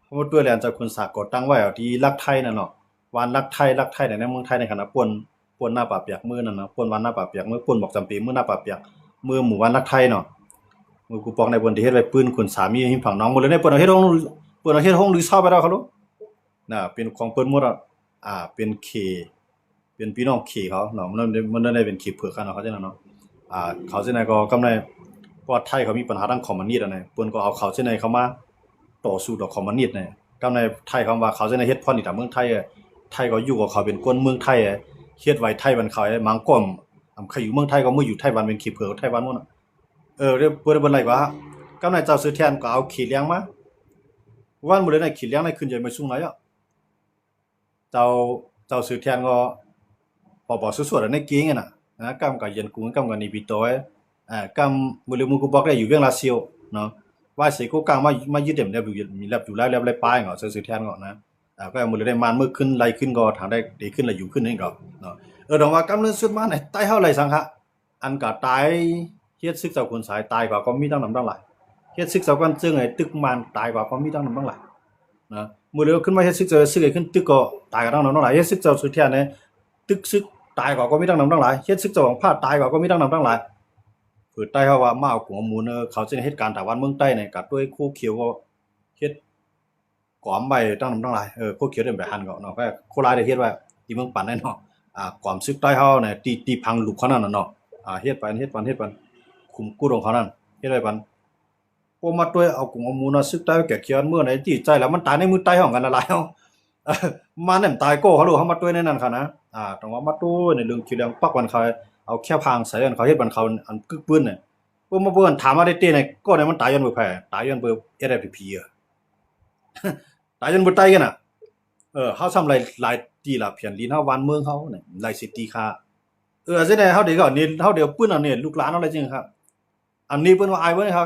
เพราะว่าตัวแลนเจ้าคุณสากดตั้งไว้ที่รักไทยนั่นเนาะวานรักไทยในเมืองไทยในขณะป่วนหน้าป่าเปียกมือนั่นเนาะป่วนวันหน้าป่าเปียกมือป่วนบอกจำปีมือหน้าป่าเปียกมือหมู่วันรักไทยเนาะมือกูปองในบนที่เฮ็ดไว้ปืนคุณสามีหิมฝั่งน้องหมดเลยในเปิ้นเอาเฮ็ดห้องหรือเช่าไปแล้วเขารู้น่ะเป็นของเปิ้นหมดเป็นเคเป็นพี่น้องขี่เขาเนาะมันได้เป็นขี่เผือกกันเนาะเขาจังนั้นเนาะเขาจังได๋ก็กำไรเพราะไทยเขามีปัญหาทางคอมมิวนิสต์เปิ้นก็เอาเขาจังได๋เข้ามาต่อสู้ต่อคอมมิวนิสต์เนี่ยกำไรไทยคำว่าเขาจังได๋เฮ็ดพรนี่ตามเมืองไทยไทยก็อยู่กับเขาเป็นคนเมืองไทยเฮ็ดไว้ไทยบ้านเขามังก้อมใครอยู่เมืองไทยก็มืออยู่ไต้หวันเป็นขี่เผือกไต้หวันหมดน่ะเรื่องเปิ้นไรกว่ากำไรเจ้าซื้อแทนก็เอาขี่เลี้ยงมาวันมื้อนั้นขี่เลี้ยงได้ขึ้นใจไม่สูงหลายเจ้าซื้อแทนก็พอสวดๆในกิ้งน่ะกำกับเย็นกูกำกับนี่ปิโตกำมื้อกูบอกได้อยู่เวียงลาเซียวเนาะว่าสิกูกลางมายึดเต็มแล้วมีแล้วอยู่แล้วไรปลายก็ซื้อแทนก็นะก็มื้อได้มานมื้อขึ้นไล่ขึ้นก็ทางได้ดีขึ้นแล้วอยู่ขึ้นนี่ก็เนาะดอกว่ากำเนิดสุดมาไหนใต้เฮาไรสังคะอันก็ตายเฮ็ดซึกเจ้าคนสายตายกว่าก็มีตั้งนำตั้งหลายเฮ็ดซึกเจ้ากันจึงไอ้ตึกมันตายกว่าก็มีตั้งนำตั้งหลายนะมื้อเดียวขึ้นมาเฮ็ดซึกเจ้าซึกไอ้ขึ้นตึกก็ตายกันตั้งนำตั้งหลายเฮ็ดซึกเจ้าสุดแท้เนี่ยตึกซึกตายกว่าก็มีตั้งนำตั้งหลายเฮ็ดซึกเจ้าของพาตายกว่าก็มีตั้งนำตั้งหลายเปิดใต้เฮาว่ามาเอาหัวหมูเขาสิเฮ็ดการถาวรเมืองใต้เนี่ยก็ด้วยคู่เขียวก็เฮ็ดกอมใบตั้งนำตั้งหลายคู่เขียวได้ไปหันก็เนาะก็โคราชได้เฮ็ดไว้ที่เมืองปันได้เนาะความซึกใต้เฮาเนี่ยตีพังลูกเขานั่นน่ะเนาะเฮ็ดปันคุมกู้ของเขานั่นเฮ็ดไว้ปันพอมาด้วยเอากุ้งเอาหมูน่ะซึกใต้แก่เขียนเมื่อไหนที่ใจแล้วมันตายในมือใต้ของกันละลายเฮามันนั่นตายโก้เขารู้เฮามาด้วยในนั้นค่ะนะต้องว่ามาด้วยในเรื่องขี้เรื่องปักวันเขาเอาแค่พางใส่กันเขาเฮ็ดบันเขาอันกึกปืนเนี่ยพอมาเบิ่นถามว่าได้เต้เนี่ยก็เนี่ยมันตายย้อนบ่แพ้ตายย้อนบ่ SFP ตายย้อนบ่ตายกันน่ะเฮาซ้ำหลายตีละเพียนลีนเฮาวานเมืองเฮาเนี่ยหลายสิตีค่าจังได๋เฮาเดี๋ยวก็นี่เฮาเดี๋ยวปืนอันนี้ลูกหลานเฮาอะไรจริงครับอันนี้เพิ่นว่าอายเบิ่นครับ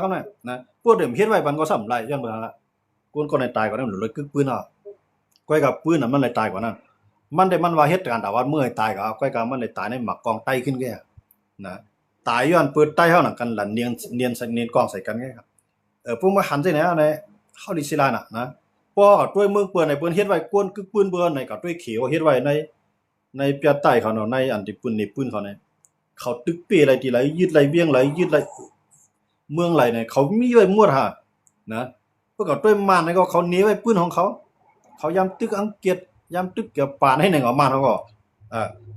นะพวกเดิมเฮ็ดไว้มันก็ซ้ำหลายย้อนเบิ่นละคนได้ตายกว่านั้นเลยกึกปืนก้อยกับปืนน่ะมันเลยตายกว่านั้นมันได้มันว่าเฮ็ดการถาวรเมื่อให้ตายก็ก้อยกับมันเลยตายในหมักกองไตขึ้นแก่นะตายย้อนปืนไตเฮานั่นกันลั่นเนียนกองใส่กันไงครับพวกมาหันจังได๋เอาเนี่ยเฮาดิสิลาน่ะนะพอด้วยเมืองเปิ้นให้เปิ้นเฮ็ดไว้กวนกึกปืนเบิ่นให้ก็ด้วยเขียวเฮ็ดไว้ในเปียใต้เขาเนาะในอันที่ปืนนี่ปืนเขาเนี่ยเขาตึกเปอะไรที่ไหลยึดไหลเวียงไหลยึดไหลเมืองไหลเนี่ยเขามีไว้หมดฮะนะพวกก็ด้วยมานนี่ก็เขาหนีไว้ปืนของเขายามตึกอังกฤษยามตึกเกี่ยวป่านให้หนึ่งออกมาเขาก็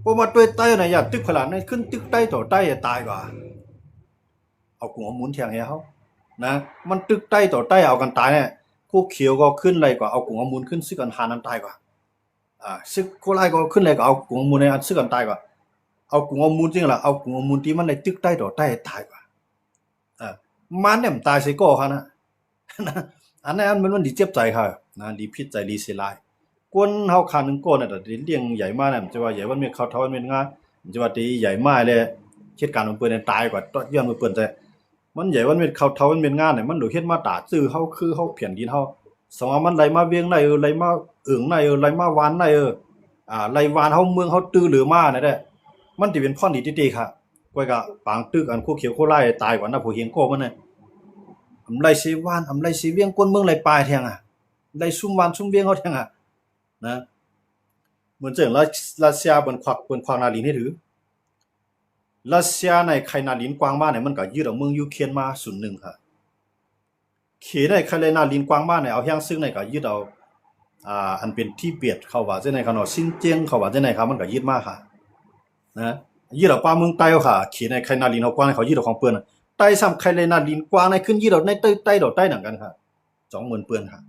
พวกมาด้วยใต้น่ะอย่าตึกขนาดนั้นขึ้นตึกใต้ต่อใต้ตายกว่าเอาหัวหมุนแทงให้เขานะมันตึกใต้ต่อใต้เอากันตายเนี่ยคู่เขียวก็ขึ้นไรกว่าเอาหัวหมุนขึ้นซึกกันหานั้นตายกว่าซึกโคราชก็ขึ้นเลยก็เอาหัวหมุนในอันซึกกันตายกว่าเอาหัวหมุนจริงล่ะเอาหัวหมุนที่มันในตึกใต้ต่อใต้ตายกว่ามันเนี่ยตายใส่ก่อเขานะอันนั้นมันดีเจ็บใจค่ะนะดีพิษใจดีเสียลายกวนเฮาคันนึงก่อนน่ะแต่เลี้ยงใหญ่มากน่ะจะว่าใหญ่วันเม็ดเขาเท่าเม็ดงาจะว่าตีใหญ่มากเลยเหตุการณ์มันเปิ้นตายกว่าย้อนมันเปิ้นแต่มันใหญ่วันเม็ดเขาเท่าเม็ดงาเนี่ยมันดูเฮ็ดมาตาซื่อเฮาคือเฮาเพี้ยนดินเฮาสองมันไหลมาเวียงไหนไหลมาอึ่งไหนไหลมาวานไหนไหลวานเฮาเมืองเฮาตื้อหรือมานั่นแหละมันสิเป็นพรดีติๆค่ะก้อยก็ปางตึกอันคู่เขียวโคไล่ตายกว่าน่ะผู้เฮียงโกมันน่ะอำไลสิวานอำไลสิเวียงก้นเมืองไหลปลายแทงไลซุ่มวานซุ่มเวียงเฮาแทงนะเหมือนจังรัสเซียเปิ้นควักนาลินให้ถือรัสเซียในไคนาลินกว้างมาเนี่ยมันก็ยึดเอาเมืองยูเครนมา01ค่ะเขในไคนาลินกว้างมาเนี่ยเอาแฮงซึ่งในก็ยึดเอาอันเป็นที่เบียดเข้าว่าจังได๋ครับเนาะซินเจียงเข้าว่าจังได๋ครับมันก็ยึดมาค่ะนะยึดเอาป่าเมืองใต้เอาค่ะเขในไคนาลินเฮากว้างเขายึดเอาของเปิ้นใต้ซ้ำไคนาลินกว้างในขึ้นยึดเอาในใต้ดอกใต้หนังกันค่ะ20,000เปิ้นค่ะ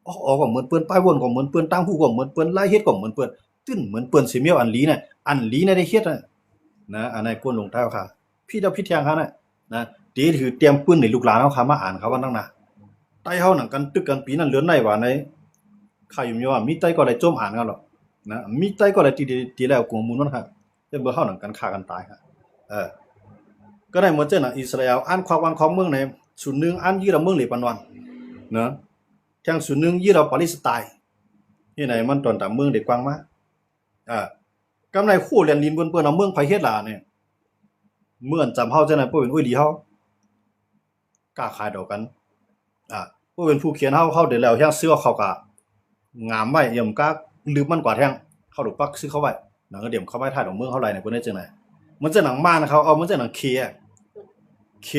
อ๋อก็เหมือนเปิ้นป้ายวนก็เหมือนเปิ้นตั้งหูก็เหมือนเปิ้นไล่เฮ็ดก็เหมือนเปิ้นตึ้นเหมือนเปิ้นสิเมียวอันลีน่ะได้เฮ็ดน่ะนะอันนั้นกวนลงเท้าค่ะพี่เจ้าพี่เทียงเขาน่ะนะตีถือเตรียมปืนให้ลูกหลานเฮาค่ะมาอ่านเขาว่านั่นน่ะใต้เฮานั่นกันตึกกันปีนั้นเหลือนได้ว่าในข่าวอยู่มีว่ามีใต้ก็ได้จมอ่านกันหรอกนะมีใต้ก็ได้ตีแล้วกวงมูลมันค่ะแต่เบ่เฮานั่นกันฆ่ากันตายค่ะก็ได้เหมือนเจ้าน่ะอิสราเอลอ่านความวันของเมืองในศูนย์หนึ่งอ่านยี่เราเมืองเลบานอนเนาะทางศูนย์หนึ่งยี่เราปาเลสไตน์ที่ไหนมันตอนตามเมืองเด็กกว้างมากำไรคู่เรียนลินเปิ้นเอาเมืองไผเฮ็ดล่ะเนี่ยเมื่อนจำเฮาจังได๋บ่เป็นอุ้ยดีเฮากล้าขายดอกกันบ่เป็นผู้เขียนเฮาได้แล้วแฮงซื้อเขาก็งามไว้ย่ํกล้าลืมมันกว่าแท้งเฮาดอกปักซื้อเขาไว้หนังก็เดี่ยมเข้าไว้ท้ายดอกเมืองเฮาไหลเนี่ยเพิ่นได้จังได๋มันจะหนังม่านเขาเอามันจะหนังเค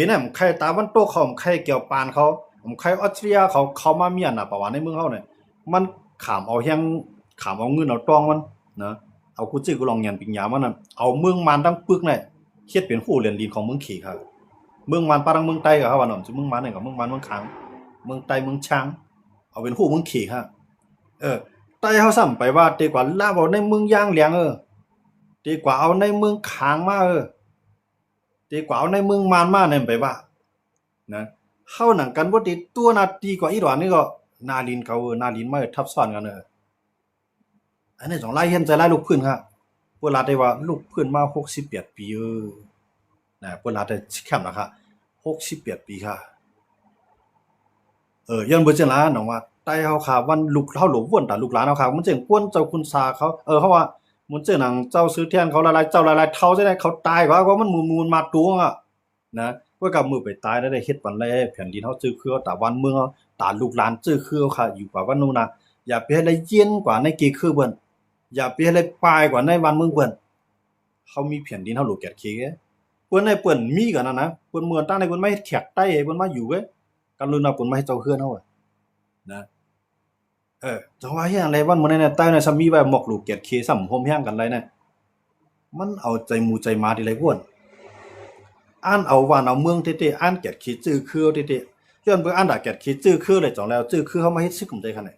เนี่ยมันใครตาวันโตเขาใครเกี่ยวปานเขาใครออสเตรียเขามามีอันน่ะประวัติในเมืองเฮาเนี่ยมันขามเอาแฮงขามเอาเงินเอาตองมันนะเอากูจื้อกูลองเรียนปริญญามันน่ะเอาเมืองมันทั้งปึกเนี่ยเฮ็ดเป็นฮู้เรียนดินของเมืองขี่ครับเมืองมันปารังเมืองใต้ก็เฮาว่าเนาะสิเมืองมันนี่ก็เมืองมันเมืองขางเมืองใต้เมืองช้างเอาเป็นฮู้เมืองขี่ฮะใต้เฮาซ้ำไปว่าดีกว่าลาวเอาในเมืองย่างเหลียงดีกว่าเอาในเมืองขางมาดีกว่าเอาในเมืองมานมาเนี่ยไปว่านะเฮาหนังกันบ่ติตัวนาดีกว่าอีดอนนี่ก็นาลินเขานาลินมาทับซ้อนกันอันนี้2ไล่เห็นใจไล่ลูกพื้นครับเวลาได้ว่าลูกพื้นมา68ปีนะเวลาได้แคมป์นะครับ68ปีค่ะย้อนบ่จังล่ะน้องว่าใต้เฮาค่ะวันลูกเฮาหลงวนตาลูกหลานเฮาค่ะมันจังกวนเจ้าคุณสาเขาเฮาว่ามันเจอหนังเจ้าซื้อแทนเขาหลายๆเจ้าหลายๆเท่าจังได๋เขาตายกว่ามันมูลมาตัวนะว่ากับมือไปตายได้เฮ็ดปันแลแผ่นดินเฮาจื้อคือตาวันเมืองตาลูกหลานจื้อคือค่ะอยู่กว่าวันนู้นน่ะอย่าไปให้ได้เย็นกว่าในเกคือเบิ่นอย่าไปให้ได้ปลายกว่าในวันเมืองเบิ่นเฮามีแผ่นดินเฮาโลกแก่เคเปิ้นให้เปิ้นมีกันนะเปิ้นเมืองตั้งให้เปิ้นมาเฮ็ดแขกใต้ให้เปิ้นมาอยู่กันลืนเอาเปิ้นมาให้เจ้าเฮือนเฮานะจังว่าเฮ็ดอะไรวันมื้อนั้นใต้น่ะซ้ำมีไว้หมอกลูกแก่เคซ้ำโฮมแฮงกันไรน่ะมันเอาใจหมู่ใจมาที่ไรพ่วนอ่านเอาว่านเอาเมืองเต้ๆอ่านแก่ขี้จื้อคือเต้ๆย้อนเบิ่งอ่านดาแก่ขี้จื้อคือเลยจ่องแล้วจื้อคือเฮามาเฮ็ดซึกได้คั่นน่ะ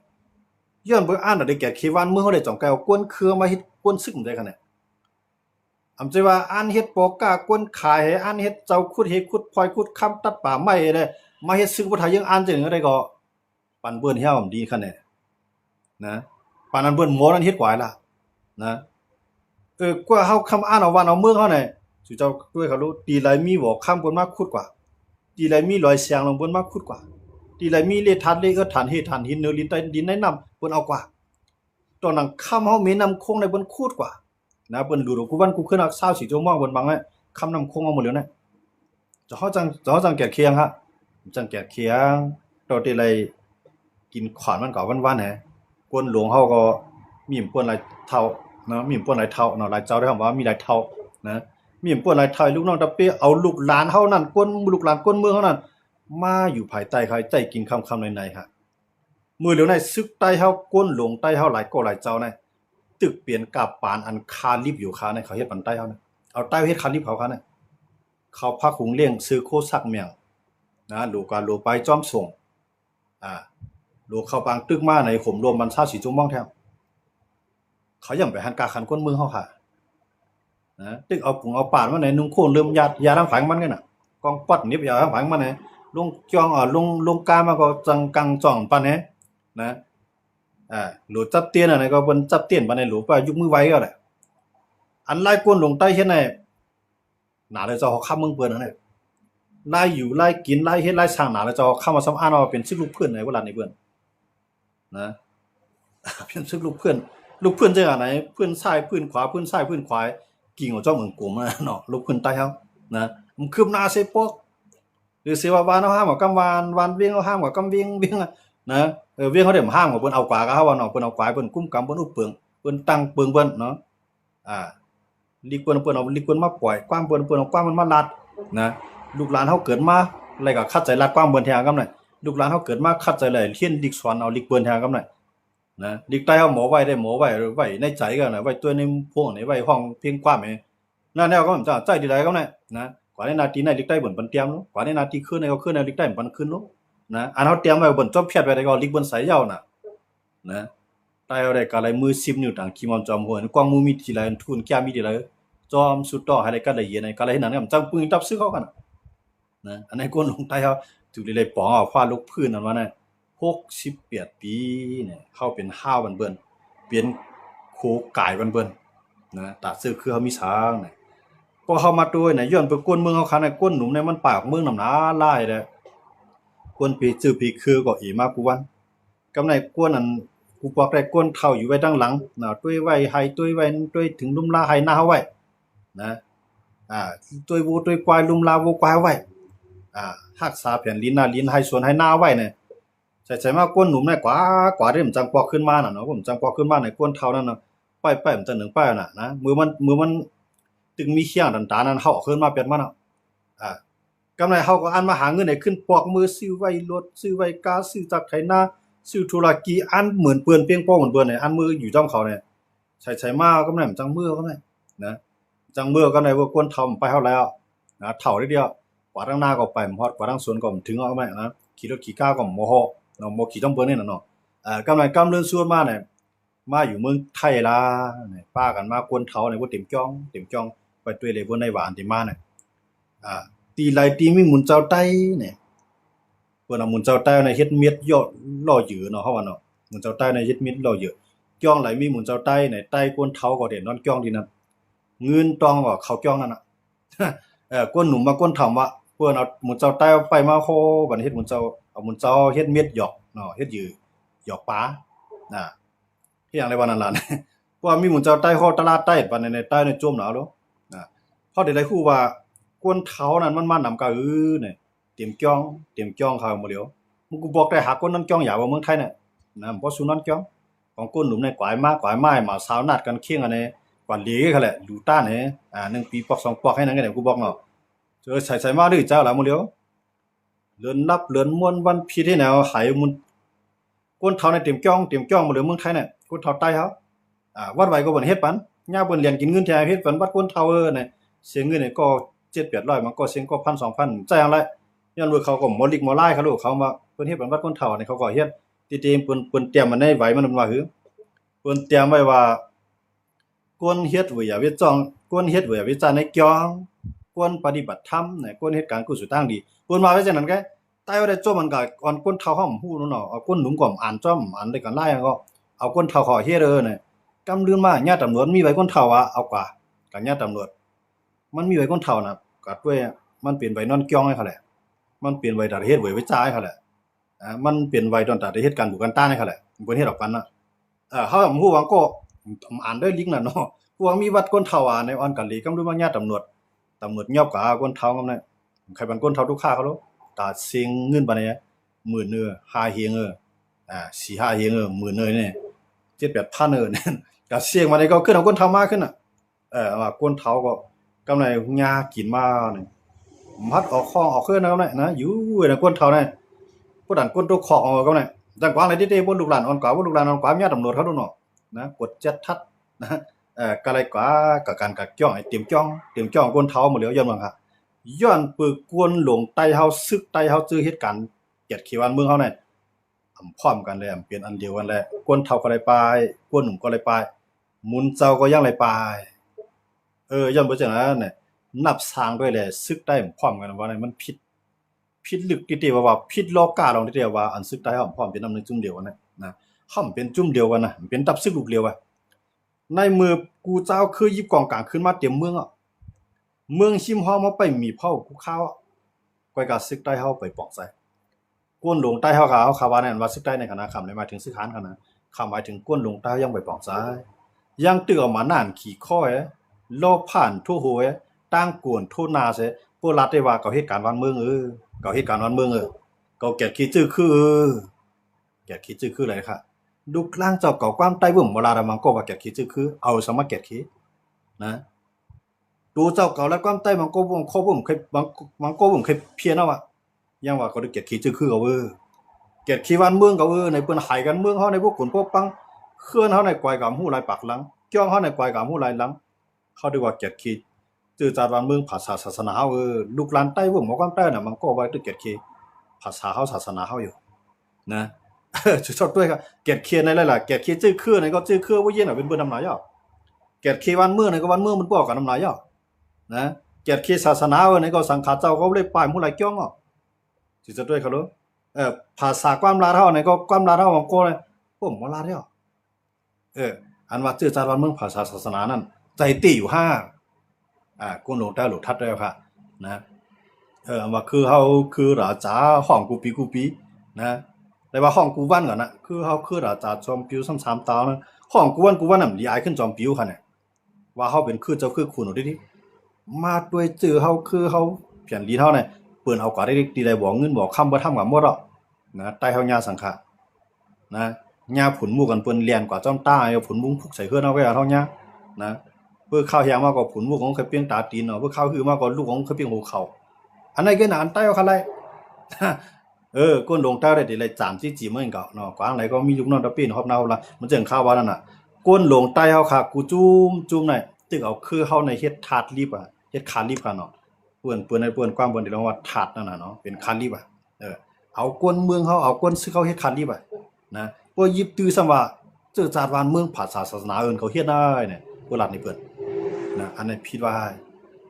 ย้อนเบิ่งอ่านได้แก่ขี้วันเมืองเฮาได้จ่องแก้วกวนคือมาเฮ็ดกวนซึกได้คั่นน่ะอำใจว่าอ่านเฮ็ดปอกากวนขายให้อ่านเฮ็ดเจ้าขุดเฮ็ดขุดพลอยขุดคำตัดป่าไม้ได้มาเฮ็ดซึกบ่ทายังอ่านจังได๋ก็ปันเบิ่นเฮาดีคั่นน่ะนะปานนั้นเบิ่นหมอนั้นเฮ็ดกว่าล่ะนะกว่าเฮาคำอ่านเอาวันเอาเมืองเฮาน่ะสุเจ้าด้วยเขารู้ตีไรมีบ่ค้ำเพิ่นมาขุดกว่าตีไรมีรอยเสียงลงเพิ่นมาขุดกว่าตีไรมีเลทัดเลฐานเฮฐานหินเนอลินใต้ดินในน้ำเพิ่นเอากว่าตอนนั้นค้ำเฮามีน้ำคงในเพิ่นขุดกว่านะเพิ่นดูกูวันกูขึ้นเอา24ชั่วโมงเพิ่นบังให้ค้ำน้ำคงเอาหมดแล้วนะเฮาจังแก่เคียงฮะจังแก่เคียงตอติไรกินขวานมันก็วันๆแหกวนหลวงเฮาก็มีเปิ้นหลายเท่านะมีเปิ้นหลายเท่าเนาะหลายเจ้าได้คำว่ามีหลายเท่านะมีเปิ้นหลายเท่าลูกน้องตะเปเอาลูกหลานเฮานั่นกวนลูกหลานกวนเมืองเฮานั่นมาอยู่ภายใต้ใต้กินค่ำๆในๆฮะมื้อเหลียวในซึกใต้เฮากวนหลวงใต้เฮาหลายก็หลายเจ้าในตึกเปลี่ยนกับปานอันคาลิบอยู่คาในเขาเฮ็ดปันใต้เฮานะเอาใต้เฮ็ดคาลิบเขานะเขาพักหุงเลี้ยงซื้อโคซักเมียงนะลูกกาลูกไปจอมส่งลูกเข้าปางตึกมาในข่มรวมมัน24ชั่วโมงแท้เขายังไปหันกาขันก้นเมืองเฮาค่ะนะตึกเอาปุงเอาปาดมาในนุ่งโคนเริ่มยาทางฝังมันกันน่ะกองปัดนิบยาทางฝังมันเนี่ยลงจองลงกามาก็จังกังจ่องปานนี้นะหลูจับเตียนอะไรก็บนจับเตียนปานในหลูป่ยุกมือไว้ก็แหละอันไล่ก้นลงใต้เฮ็ดไหนหนาเลยจะเฮาค้าเมืองเปิ้นนั่นแหละไล่อยู่ไล่กินไล่เฮ็ดไล่สร้างหนาเลยจะเข้ามาซ้ำอ่านเอาเป็นซึกลูกเพื่อนในเวลาในเปิ้นนะเป็นซึกลูกเพื่อนจังอันไหนเพื่อนซ้ายเพื่อนขวาเพื่อนซ้ายเพื่อนขวากิ่งของเจ้าเมืองกลมเนาะลูกเพื่อนใต้เฮานะมันคืบหน้าเสปอกหรือสิว่าวานเฮาห้ามกับกำวานเวียงเฮาห้ามกับกำเวียงนะเวียงเฮาได้ห้ามกับเพิ่นเอากว่าก็เฮาว่าเนาะเพิ่นเอากว่าเพิ่นกุ้มกำเพิ่นอุปเปิงเพิ่นตั้งเปิงเพิ่นเนาะลิกเพิ่นเอาลิกเพิ่นมาปล่อยกว้างเพิ่นเอากว้างมันมาลัดนะลูกหลานเฮาเกิดมาอะไรก็คัดใจลัดกว้างเพิ่นแท้กำนั่นลูกหลานเฮาเกิดมาคัดใจเลยเรียนลิกสอนเอาลิกเพิ่นแท้กำนั่นนะลิกใต้เฮาหมอไว้ได้หมอไว้ในใจกันน่ะไว้ตัวในพวกนี่ไว้ห้องเพียงกว้างนั่นแนวก็มันจะใจดีหลายกำนั่นนะกว่าในนาทีในลิกใต้เบิ่นปันเตรียมกว่าในนาทีขึ้นในก็ขึ้นในลิกใต้ปันขึ้นนะอันเฮาเตรียมไว้บนจบเพียดไว้ได้ก็ลิกบนสายยาวน่ะ นะใต้เอาได้กะไรมือ10นิ้วต่างขี้มอมจอมหัวกวางมือมีทีไรทุนแก้มีทีไรจอมสุดต่อให้ได้กะละเอียดในกะไรนั้นจังปึงตับซื้อเขากันนะอันนี้ก้นลงใต้เฮาถูกเลยปองเอาฟ้าลูกพื้นนั่นว่าน่ะ68ปีเนี่ยเข้าเป็นห้าวเบิ่นเปลี่ยนโคกายเบิ่นนะตาซื้อคือเฮามีช้างน่ะพอเฮามาตัวน่ะย้อนไปก้นเมืองเฮาคันน่ะก้นหนุ่มเนี่ยมันปากเมืองนำหนาหลายเด้ก้นปีจื้อปีคือก็อีมากูวันกำไรก้นอันกูบอกได้ก้นเฒ่าอยู่ไว้ดังหลังน่ะต้วยไว้ให้ต้วยไว้ต้วยถึงลุ่มลาให้หน้าเฮาไว้นะต้วยวัวต้วยควายลุ่มลาวัวควายไว้รักษาแผ่นลิ้นลิ้นให้ส่วนให้หน้าไว้เนี่ยใช่ๆมาก้นหนุ่มเนี่ยกว่าที่มันจังปอกขึ้นมาน่ะเนาะผมจังปอกขึ้นมาในก้นเฒ่านั่นน่ะป้ายมันจะหนึ่งป้ายน่ะนะมือมันตึงมีเขี้ยงดันๆนั้นเฮาเอาขึ้นมาเป็นมาเนาะกำไรเฮาก็อันมาหาเงินให้ขึ้นปอกมือซื้อไว้รถซื้อไว้กาซื้อจักรไถนาซื้อธุรกิจอันเหมือนเปื้อนเปียงป้องเหมือนเบิ่นเนี่ยอันมืออยู่จ้อมเขาเนี่ยใช่ๆมากำไรมันจังมือก็ได้นะจังมือก็ได้ว่าก้นเฒ่าไปเฮาแล้วนะเฒ่าเดียวกว่าทางหน้าก็ไปบ่ฮอดกว่าทางสวนก็ถึงเอาไหมนะขี่รถขี่ก้าวก็บ่ฮอดเนาะบ่ขี่ต้องเบิ่นนี่น่ะเนาะกำไรกำเรือนส่วนมาเนี่ยมาอยู่เมืองไทยล่ะเนี่ยป้ากันมาก้นเฒ่าเนี่ยบ่เต็มจ้องไปด้วยเลยบ่ในหวานที่มาเนี่ยตีไหลตีมีหมุนเจ้าไต้เนี่ยเพิ่นเอาหมุนเจ้าไต้ในเฮ็ดเม็ดยอดล่อเหยือเนาะเฮาว่าเนาะหมุนเจ้าไต้ในเฮ็ดเม็ดล่อเหยือจ้องไหลมีหมุนเจ้าไต้ในไต้ก้นเฒ่าก็เด่นนอนจ้องที่นั่นเงินตองก็เขาจ้องนั่นน่ะก้นหนุ่มมาก้นเฒ่าว่าเพิ่นเอาหมุนเจ้าไต้ไปมาโคบัดนี้เฮ็ดหมุนเจ้าเอาหมุนเจ้าเฮ็ดเม็ดหยอกเนาะเฮ็ดเหยือหยอกปลาเฮ็ดหยังได้ว่านั่นล่ะเพราะว่ามีหมุนเจ้าไต้ฮอดตลาดใต้บัดในใต้ในจมหนาวเนาะเฮาได้ฮู้ว่าก้นเฒ่านั้นมันมานำกะเนี่ยเตรียมจ้องเขาหมดแล้วมึงกูบอกได้หาก้นนั้นจ้องอย่าว่าเมืองไทยเนี่ยนะบ่สู้นั้นจ้องของก้นหนุ่มในกวายไม้มาสาวนัดกันเคียงอันนี้กว่าเหลีเขาแหละอยู่ต้านเนี่ย1ปีปอก2ปอกให้นั้นก็ได้กูบอกเนาะเจอใส่มาดื้อเจ้าล่ะหมดแล้วเลือนนับเลือนม่วนวันพี่ที่แนวไหมุนก้นเฒ่าในเตรียมจ้องหมดแล้วเมืองไทยเนี่ยก้นเฒ่าใต้เฮาวัดไว้ก็บ่เฮ็ดปันย่าเพิ่นเรียนกินเงินแท้เฮ็ดปันวัดก้นเฒ่าเนี่ยเสียเงินเนี่ยก็700-800มันก็เสียงก็ 1,000-2,000 ใจจังได๋ย้อนว่าเขาก็หมอลิกหมอลายเขาลูกเขามาเพิ่นเฮ็ดเป็นวัดคนเฒ่านี่เขาก็เฮ็ดติๆเพิ่นเตรียมมันในไว้มันว่าหือเพิ่นเตรียมไว้ว่าก้นเฮ็ดไว้อย่าเวจ้องก้นเฮ็ดไว้อย่าเวจาในเกียงก้นปฏิบัติธรรมเนี่ยก้นเฮ็ดการกุศลทางดีเพิ่นว่าไว้จังนั้นไงใต้ว่าได้จบมันก็อ่อนก้นเฒ่าเฮาฮู้เนาะเอาก้นหนุ่มก็อ่านจ้อมอ่านได้กันหลายก็เอาก้นเฒ่าเขาเฮ็ดเนี่ยกำลืนมาญาติตำรวจมีไว้ก้นเฒ่าว่าเอากว่ากับญาติตำรวจมันมีไว้ก้นเฒ่าน่ะก็ด้วยมันเป็นไว้นอนเกียงให้เขาแหละมันเปลี่ยนไว้ตาเฮ็ดไว้จ่ายเขาแหละมันเปลี่ยนไว้ตอนตาเฮ็ดการบุกันต้านให้เขาแหละเพิ่นเฮ็ดออกกันน่ะเฮาฮู้ว่าก็อ่านได้ลิงก์น่ะเนาะพวกมีวัดก้นเฒ่าในอ่อนกันลีกำดูว่าญาติตำรวจยอบกะก้นเฒ่ากำนั้นใครบันก้นเฒ่าทุกค่าเขาโลตาเซิงเงินปานนี้10,000เด้อ5เฮง4-5เฮง10,000นี่ 7-8,000เนี่ยก็เสียงมาได้ก็ขึ้นเอาก้นเฒ่ามาขึ้นน่ะว่าก้นเฒ่าก็กำไรยากินมานี่มัดออกคองออกเครื่องนะอยู่นะก้นเฒ่านี่ผู้ดันก้นตกคอกเอาก็ได้จังกวางเลยเด้ๆบ่ลูกหลานอ่อนกว่าบ่ลูกหลานอ่อนกว่าญาติตำรวจเขาดูเนาะนะกด7ทัดนะก็เลยกว่ากับการกักจ้องให้เตรียมจ้องก้นเฒ่าหมดแล้วย้อนว่าครับย้อนปึกกวนหลงใต้เฮาซึกใต้เฮาเจอเหตุการณ์เกียรติขีวันเมืองเฮานี่พร้อมกันเลยเป็นอันเดียวกันแหละก้นเฒ่าก็เลยไปก้นหนุ่มก็เลยไปมุนเจ้าก็ยังเลยไปย้อนบ่จังนั้นเนี่ยนับสร้างด้วยแหละซึกได้พร้อมกันว่ามันผิดลึกติๆว่าผิดโลกาลองติๆว่าอันซึกได้เฮาพร้อมเป็นนำหนึ่งจุ่มเดียวกันนะเฮาเป็นจุ่มเดียวกันนะเป็นตับซึกลูกเดียวในมือกูเจ้าคือยิบกองกลางขึ้นมาเต็มเมืองเมืองชิมเฮามาไปมีเผากูข้าวก้อยกะซึกได้เฮาไปปอกใส่ก้นหลงใต้เฮาเขาว่านั่นว่าซึกได้ในคณะคำหมายถึงซึกหานคณะคำหมายถึงก้นหลงใต้ยังไปปอกใส่ยังตื้อออกมานานขี่ข้อยโลผ่านทั่วโหยตั้งกวนโทนาเสพวกรัฐได้ว่าเขาเหตุการณ์วันเมืองเขาเหตุการณ์วันเมืองเขาเกียรติคิดชื่ออะไรค่ะดูกลางเจ้าเก่าความใต้บ่มเวลามันก็ว่าเกียรติคิดชื่อคือเอาสมาเกียรติคิดนะดูเจ้าเก่าแล้วความใต้มันก็บ่เคยมันก็บ่เคยเพี้ยนเอายังว่าเขาได้เกียรติคิดชื่อคือเอาเกียรติคิดวันเมืองเขาในเปิ้นหายกันเมืองเฮาในพวกขุนพวกปังเคลื่อนเฮาในกวายกำหู้หลายปากหลังจ้องเฮาในกวายกำหู้หลายหลังเขาเรียกว่าเกียรติคิดจื่อจาดวันเมืองภาษาศาสนาเฮาลูกหลานใต้บ่มความใต้น่ะมันก็ไว้ด้วยเกียรติคิดภาษาเฮาศาสนาเฮาอยู่นะ จุดชดด้วยครับเกียรติเคียนในหลายๆเกียรติเคียนจื้อเครือในก็จื้อเครือว่าเย็นเป็นเบอร์น้ำหนายอ่ะเกียรติเคียนวันเมื่อในก็วันเมื่อมันบอกกับน้ำหนายอ่ะนะเกียรติเคียนศาสนาในก็สังฆาเจ้าก็เลยปลายผู้ไหลเกี้ยงอ่ะจุดชดด้วยครับลูกภาษาความลาเท่าในก็ความลาเท่าของโก้เลยผมว่าลาเท่าอันว่าจื้อจารวันเมืองภาษาศาสนานั่นใจตีอยู่ห้ากูหลงได้หลุดทัดได้ค่ะนะว่าคือเขาคือราจาห้องกูปีนะแต่ว่าห้องกูวันก่อนนะคือเขาคือราจาจอมปิวซ้ำๆตานะห้องกูวันน่ะลีอายขึ้นจอมปิวค่ะเนี่ยว่าเขาเป็นคือเจ้าคือคุณเอาดิมาด้วยจื้อเขาคือเขาเปลี่ยนลีเท่าเนี่ยเปิ้นเอากว่าได้ดีได้บอกเงินบอกคำบ่ทำกับหมดหรอกนะใต้เฮาญาสังฆะนะญาผุนหมู่กันเปิ้นเรียนกว่าจอมต้าเอาผุนมุ้งพุกใส่เฮือนเอาไว้เฮาญานะเพื่อข้าวแหงมากกว่าผุนหมู่ของเคยเปียงตาตีนเนาะเพื่อข้าวคือมากกว่าลูกของเคยเปียงหัวเข่าอันไหนก็นานใต้เอาคันไรก้นลงใต้ได้เลยจามจี้ๆเหมือนเก่าเนาะกวางไหนก็มีลูกน้องตะปีนฮอบนาละมันจังข้าวว่านั่นน่ะก้นลงใต้เฮาค่ะกูจุ้มหน่อยตึกเอาคือเฮาในเฮ็ดถาดรีบเฮ็ดคานรีบค่ะเนาะเปิ้นในความเปิ้นที่เราว่าถาดนั่นน่ะเนาะเป็นคานรีบเอาก้นเมืองเฮาเอาก้นซื้อเขาเฮ็ดคานรีบนะบ่ยิบตื้อซ้ำว่าเจอจาดวานเมืองภาษาศาสนาเอิ้นเขาเฮ็ดได้เนี่ยโบราณนี่เปิ้นนะอันนี้ผิดว่า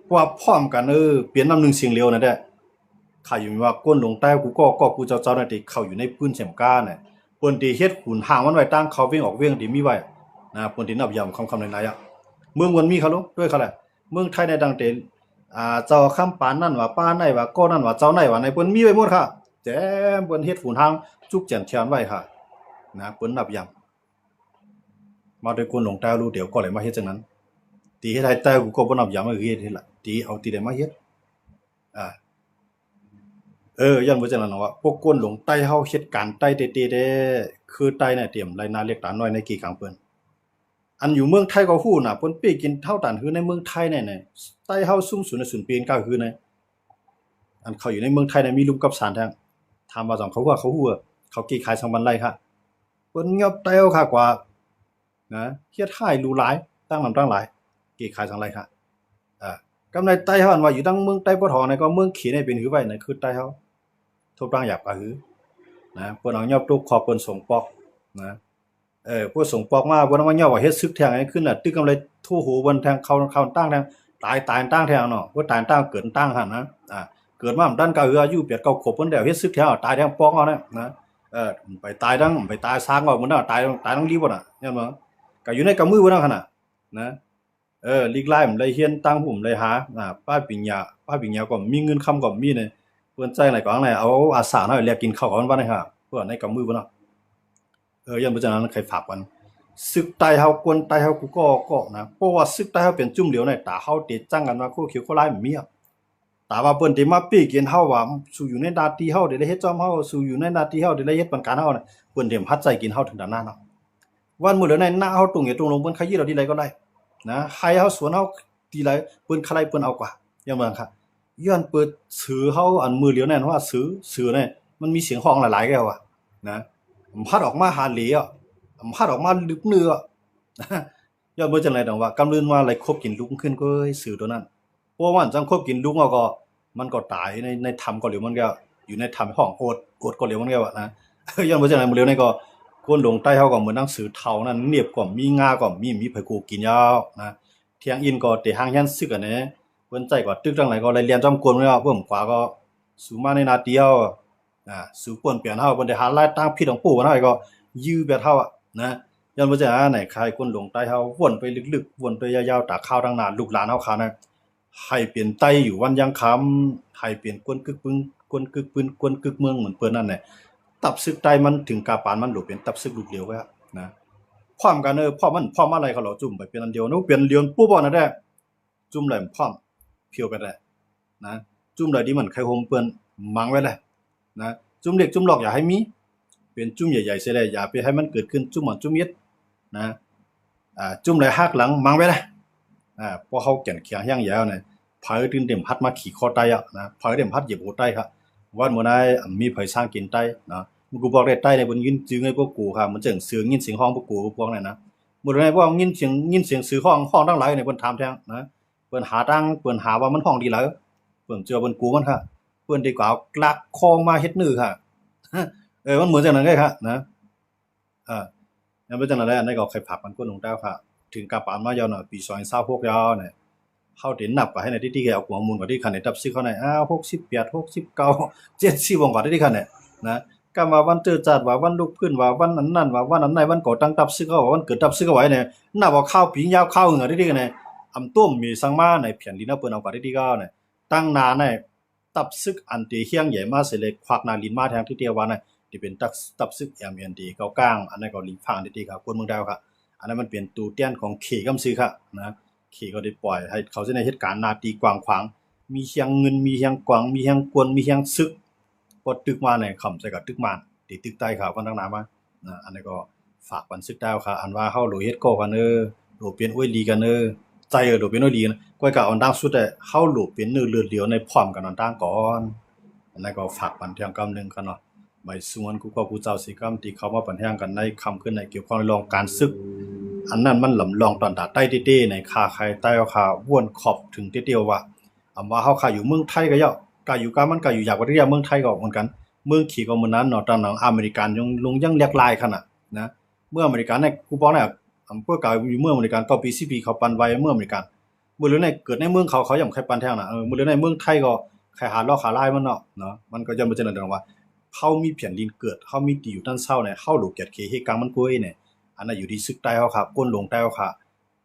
เพราะว่าพร้อมกันเปลี่ยนน้ำนึงเสียงเร็วนั่นแหละข้าอยู่ว่าก้นลงใต้กูก็กูเจ้านั่นที่เข้าอยู่ในปืนเสียมก้าเนี่ยเปิ้นที่เฮ็ดหุ่นห่างมันไว้ตั้งเขาเว้งออกเว้งที่มีไว้นะเปิ้นที่นับยำคำไหนๆเมืองมันมีเขารู้ด้วยเขาแหละเมืองไทยในดังเตเจ้าคำปานนั่นว่าป้าไหนว่าก้อนั่นว่าเจ้าไหนว่าในเปิ้นมีไว้หมดค่ะแจ้มเปิ้นเฮ็ดหุ่นห่างจุกแจ่มแทนไว้ค่ะนะเปิ้นนับยำมาด้วยก้นลงใต้รู้เดี๋ยวก็เลยมาเฮ็ดจังนั้นตีเฮ็ดให้ใต้กูก็บ่นับยำก็คือเฮ็ดล่ะตีเอาตีได้มาเฮ็ดย้อนบ่จังนั้นว่าพวกก้นหลงใต้เฮาเฮ็ดการใต้เตๆเด้คือใต้เนี่ยเตรียมไรนาเรียกตาน้อยในกี่ครั้งเปิ้นอันอยู่เมืองไทยก็ฮู้น่ะเปิ้นปีกินเท่าตานคือในเมืองไทยเนี่ยใต้เฮาสูงสุดในศูนย์ปีนก็คือในอันเขาอยู่ในเมืองไทยเนี่ยมีลุมกับสารแท้ถามว่าจังเขาว่าเขาฮู้เขากี่ขายสังบันไรค่ะเปิ้นยอบใต้เฮาค่ะกว่านะเฮ็ดให้รู้หลายตั้งนำตั้งหลายกี่ขายสังไรค่ะกำไรใต้เฮาอันว่าอยู่ตั้งเมืองใต้บ่ทอในก็เมืองขีในเป็นคือไว้ในคือใต้เฮาทุบร่างหยาบก็คือนะเปิ้นเอายอบตุกขอเปิ้นส่งปอกนะพวกส่งปอกมาเปิ้นเอามายอบว่าเฮ็ดซึกแทงให้ขึ้นน่ะตึกกำไรทู่หูบนแทงเข้าตั้งแทงตายตั้งแทงเนาะบ่ตายตั้งเกิดตั้งหั่นนะเกิดมาดันก็อายุ8 9ขวบเปิ้นได้เฮ็ดซึกแทงตายแทงปอกเอานะไปตายดังไปตายซางเอามันน่ะตายทั้งดีบ่น่ะเห็นบ่ก็อยู่ในกำมือบ่นั่นคั่นน่ะนะลีกไล่มันเลยเฮียนตั้งหุ่มเลยหาป้าปิญญาก็มีเงินคำก็มีเนี่ยเปิ้นใจไหนก็ไหนเอาอาสาเนาะเรียกกินข้าวกันว่าได้ค่ะเพื่อในกำมือบ่เนาะยันบ่จังนั้นใครฝากกันศึกใต้เฮากวนใต้เฮากูก็นะเพราะว่าศึกใต้เฮาเป็นจุ่มเหลียวในตาเฮาติดจังกันว่าโคเขียวโคลายมันมีตาว่าเปิ้นที่มาปีกินเฮาว่าสู่อยู่ในหน้าที่เฮาได้เฮ็ดจอมเฮาสู่อยู่ในหน้าที่เฮาได้เฮ็ดปันการเฮาน่ะเปิ้นเต็มหัดใจกินเฮาถึงด้านหน้าเนาะวันมื้อเหลือในหน้าเฮาตรงลงเปิ้นขยี้เราที่ไรก็ได้นะให้เฮาสวนเฮาทีไรเปิ้นใครเปิ้นเอากว่าอย่างนั้นค่ะย้อนเปิดซื้อเฮาอันมือเหลียวแน่นว่าซื้อเนี่ยมันมีเสียงห้องหลายๆแก้วนะมันพัดออกมาหาเหลียมันพัดออกมาลึกเนื้อย้อนบ่จังได๋ดอกว่ากำลืนว่าอะไรคบกินลุกขึ้นก็ซื้อตัวนั้นเพราะว่าจังคบกินลุกเอาก็มันก็ตายในธรรมก็เหลียวมันก็อยู่ในธรรมห้องโอดก็เหลียวมันก็นะย้อนบ่จังได๋มื้อเหลียวนี่ก็คนหลงใต้เฮาก็เหมือนหนังสือเฒ่านั้นเนียบก็มีงาก็มีไผกูกินยาวนะเที่ยงอินก็เตหางยันซึกอันนี้เปิ้นใจก็ตึกจังไหนก็เลยเรียนจอมกวนแล้วเพิ่มกว่าก็สู่มาในนาเดียวสู่ป่นเปลี่ยนเฮาเปิ้นได้หาลายตั้งพี่ของปู่มันก็ยื้อแบบเฮานะย้อนบ่จังไหนใครคนหลงใต้เฮาวนไปลึกๆวนไปยาวๆตาข้าวทางหน้าลูกหลานเฮาคานะให้เปลี่ยนไต้อยู่วันยังคำให้เปลี่ยนกวนกึกปึ้งกวนกึกปืนกวนกึกเมืองเหมือนเปิ้นนั่นแหละตับซึกใต้มันถึงกาปานมันหลุดเป็นตับซึกลูกเหลียวก็นะพร้อมกันพร้อมอะไรเขาเราจุ่มไปเป็นอันเดียวเนาะเปลี่ยนเลียนปุ๊บบ่นั่นแหละจุ่มแหลมพร้อมเพียวไปได้นะจุ่มเลยที่มันไข่โฮมเปิ้นมังไว้เลยนะจุ่มเล็กจุ่มหลอกอย่าให้มีเป็นจุ่มใหญ่ๆเสียเลยอย่าไปให้มันเกิดขึ้นจุ่มหมอนจุ่มเย็ดนะจุ่มเลยหักหลังมังไว้เลยพอเขาแก่นเขียงย่างยาวเนี่ยพายตื่นเต็มพัดมาขี่คอใต้นะพายเต็มพัดเหยียบหัวใต้ครับวันมื้อนั้นมีไผสร้างกินใต้นะกูบอกได้ใต้ในบนยินจื้อให้พวกกูครับมันจังเสียงยินเสียงห้องพวกกูพวกนั้นนะมื้อนั้นพวกยินเสียงซื้อห้องทั้งหลายในเพิ่นถามแท้นะเพิ่นหาตั้งเพิ่นหาว่ามันห้องดีหลายเพิ่นเจอเพิ่นกูมันค่ะเพิ่นได้กล่าวกลักคองมาเฮ็ดนื้อค่ะมันเหมือนจังนั้นไงค่ะนะ ยังเป็นจังได๋อันนี้ก็เคยผลักมันก้นลงแต้วค่ะถึงกับปานมายาวน่ะปี2026ยาวเนี่ยเฮาได้นับก็ให้ในที่เอาหัวมูลก็ที่คันได้ตับซึกเขาได้68 69 70บ่งก็ได้คันเนี่ยนะก็มาวันเจิดจัดว่าวันลุกขึ้นว่าวันนั้นว่าวันนั้นวันก่อตั้งตับซึกเขาว่าวันเกิดตับซึกเอาไว้เนี่ยนับว่าข้าวปิงยาวข้าวเหงือได้กันเนี่ยอำต้มมีสังมาในเพียนดินเอาเปิ้นเอาก็ได้ก็เนี่ยตั้งนาในตับซึกอันที่เฮียงใหญ่มาเสเลยควักนาลินมาแทงที่เตียวว่าน่ะที่เป็นตับซึก MND เก้ากลางอันนั้นก็ลิงฟางที่ครับคนเมืองดาวครับอันนั้นมันเป็นตูเตี้ยนของขี่กำซื้อค่ะนะขี่ก็ได้ปล่อยให้เขาในเหตุการณ์นาตีกว้างขวางมีเฮียงเงินมีเฮียงกวางมีเฮียงกวนมีเฮียงซึกก็ตึกมาในคำใส่กับตึกมานที่ตึกใต้ครับวันตั้งนานมาอันนี้ก็ฝากวันซึกดาวค่ะอันว่าเฮาโหลเฮ็ดก่อกันโหลเป็นอ้วยลีกันใจโหลเป็นอ้วยลีก้อยก็เอาดังสุดได้เฮาโหลเป็นเลือดเหลียวในพร้อมกันดังก่อนอันนั้นก็ฝากบันเทิงกำนึงกันเนาะไม่สวนกูก็กูเจ้าสิกรรมที่เขามาบันเทิงกันในคำขึ้นในเกี่ยวข้องรองการซึกอันนั้นมันลำลองตอนตาใต้เต้ๆในคาใครใต้ค่าว่วนขอบถึงเตี้ยวว่าว่าเฮาค่าอยู่เมืองไทยก็ย่อกะอยู่กะมันก็อยู่อยากว่าเรียกเมืองไทยก็เหมือนกันเมืองขี่ก็เหมือนนั้นเนาะตอนนั้นอเมริกันยังเรียกลายขนาดนะเมื่ออเมริกันในกูบอกเนี่ยพวกก็อยู่เมืองอเมริกันก็ปี10ปีเขาปันไว้เมืองอเมริกันมื้อเหลือในเกิดในเมืองเขาย่อมใครปันแท้น่ะมื้อเหลือในเมืองไทยก็ใครหาล้อขาลายมันเนาะมันก็ย่อมบ่จังนั้นว่าเฮามีเพียนดินเกิดเฮามีที่อยู่ตั้นเช้าเนี่ยเฮาหลูกเกียรติเคเฮกังมันกวยเนี่ยอันนั้นอยู่ที่ซึกใต้เฮาครับก้นลงใต้เฮาค่ะ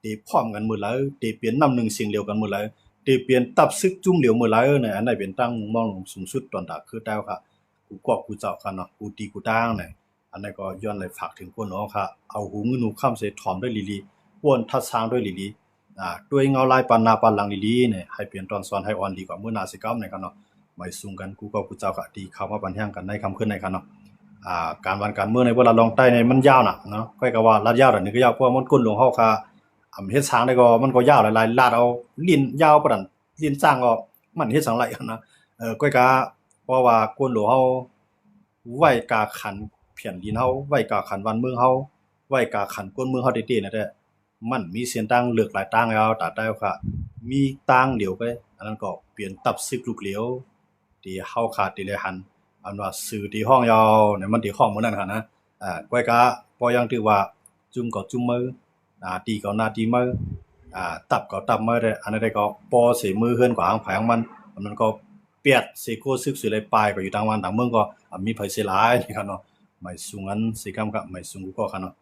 ตีพร้อมกันมื้อแล้วตีเปลี่ยนนำหนึ่งเสียงเดียวกันมื้อแล้วตีเปลี่ยนตับซึกจุ่มเหลียวมื้อแล้วเนี่ยอันนั้นเป็นตั้งมองสูงสุดตอนตาคือใต้เฮาค่ะกูกอกกูเจ้าค่ะเนาะกูตีกูตั้งเนี่ยอันนั้นก็ย้อนเลยฝากถึงคนเนาะค่ะเอาหูเงินหูค่ำใส่ถอมด้วยลีๆป้วนทัดช้างด้วยลีๆด้วยเงาลายปานนาปานหลังลีๆเนี่ยให้เปลี่ยนตอนซ้อนให้อ่อนดีกว่ามื้อหน้าสิกรรมเนี่ยกันเนาะไม่สูงกันกูก็กูเจ้าค่ะที่เข้ามาปันแห่งกันในคำขึ้นในกันเนาะการวันการเมืองในเวลาลองใต้ในมันยาวน่ะเนาะค่อยก็ว่าลาดยาวอันนี้ก็ยาวเพราะมันก้นหลวงเฮาค่ะเฮ็ดช้างได้ก็มันก็ยาวหลายๆลาดเอาลิ้นยาวปานนั้นลิ้นสร้างก็มันเฮ็ดสังไหลกันนะค่อยก็เพราะว่าก้นหลวงเฮาไว้กาขันเพียนดินเฮาไว้กาขันวันเมืองเฮาไว้กาขันก้นเมืองเฮาเต้ๆนั่นแหละมันมีเส้นตั้งเลือกหลายตั้งแล้วตาใต้ค่ะมีตั้งเดียวไปอันนั้นก็เปลี่ยนตับซึกลูกเหลียวที่เฮาขาดที่เลยหันอันว่าสื่อที่ห้องยาวเนี่ยมันที่ห้องมื้อนั้นค่ะนะก้อยกะพอยังถือว่าจุ่มก็จุ่มมือตีก็นาตีมือตับก็ตับมือได้อันนั้นได้ก็ปอเสมือเฮือนกว่าหางไผของมันก็เปียดเสโคซึกสิเลยปลายก็อยู่ต่างวันต่างเมืองก็มีไผเสียหลายนี่ค่ะเนาะไม่สูงอันสิกรรมก็ไม่สูงกูก็ค่ะเนาะ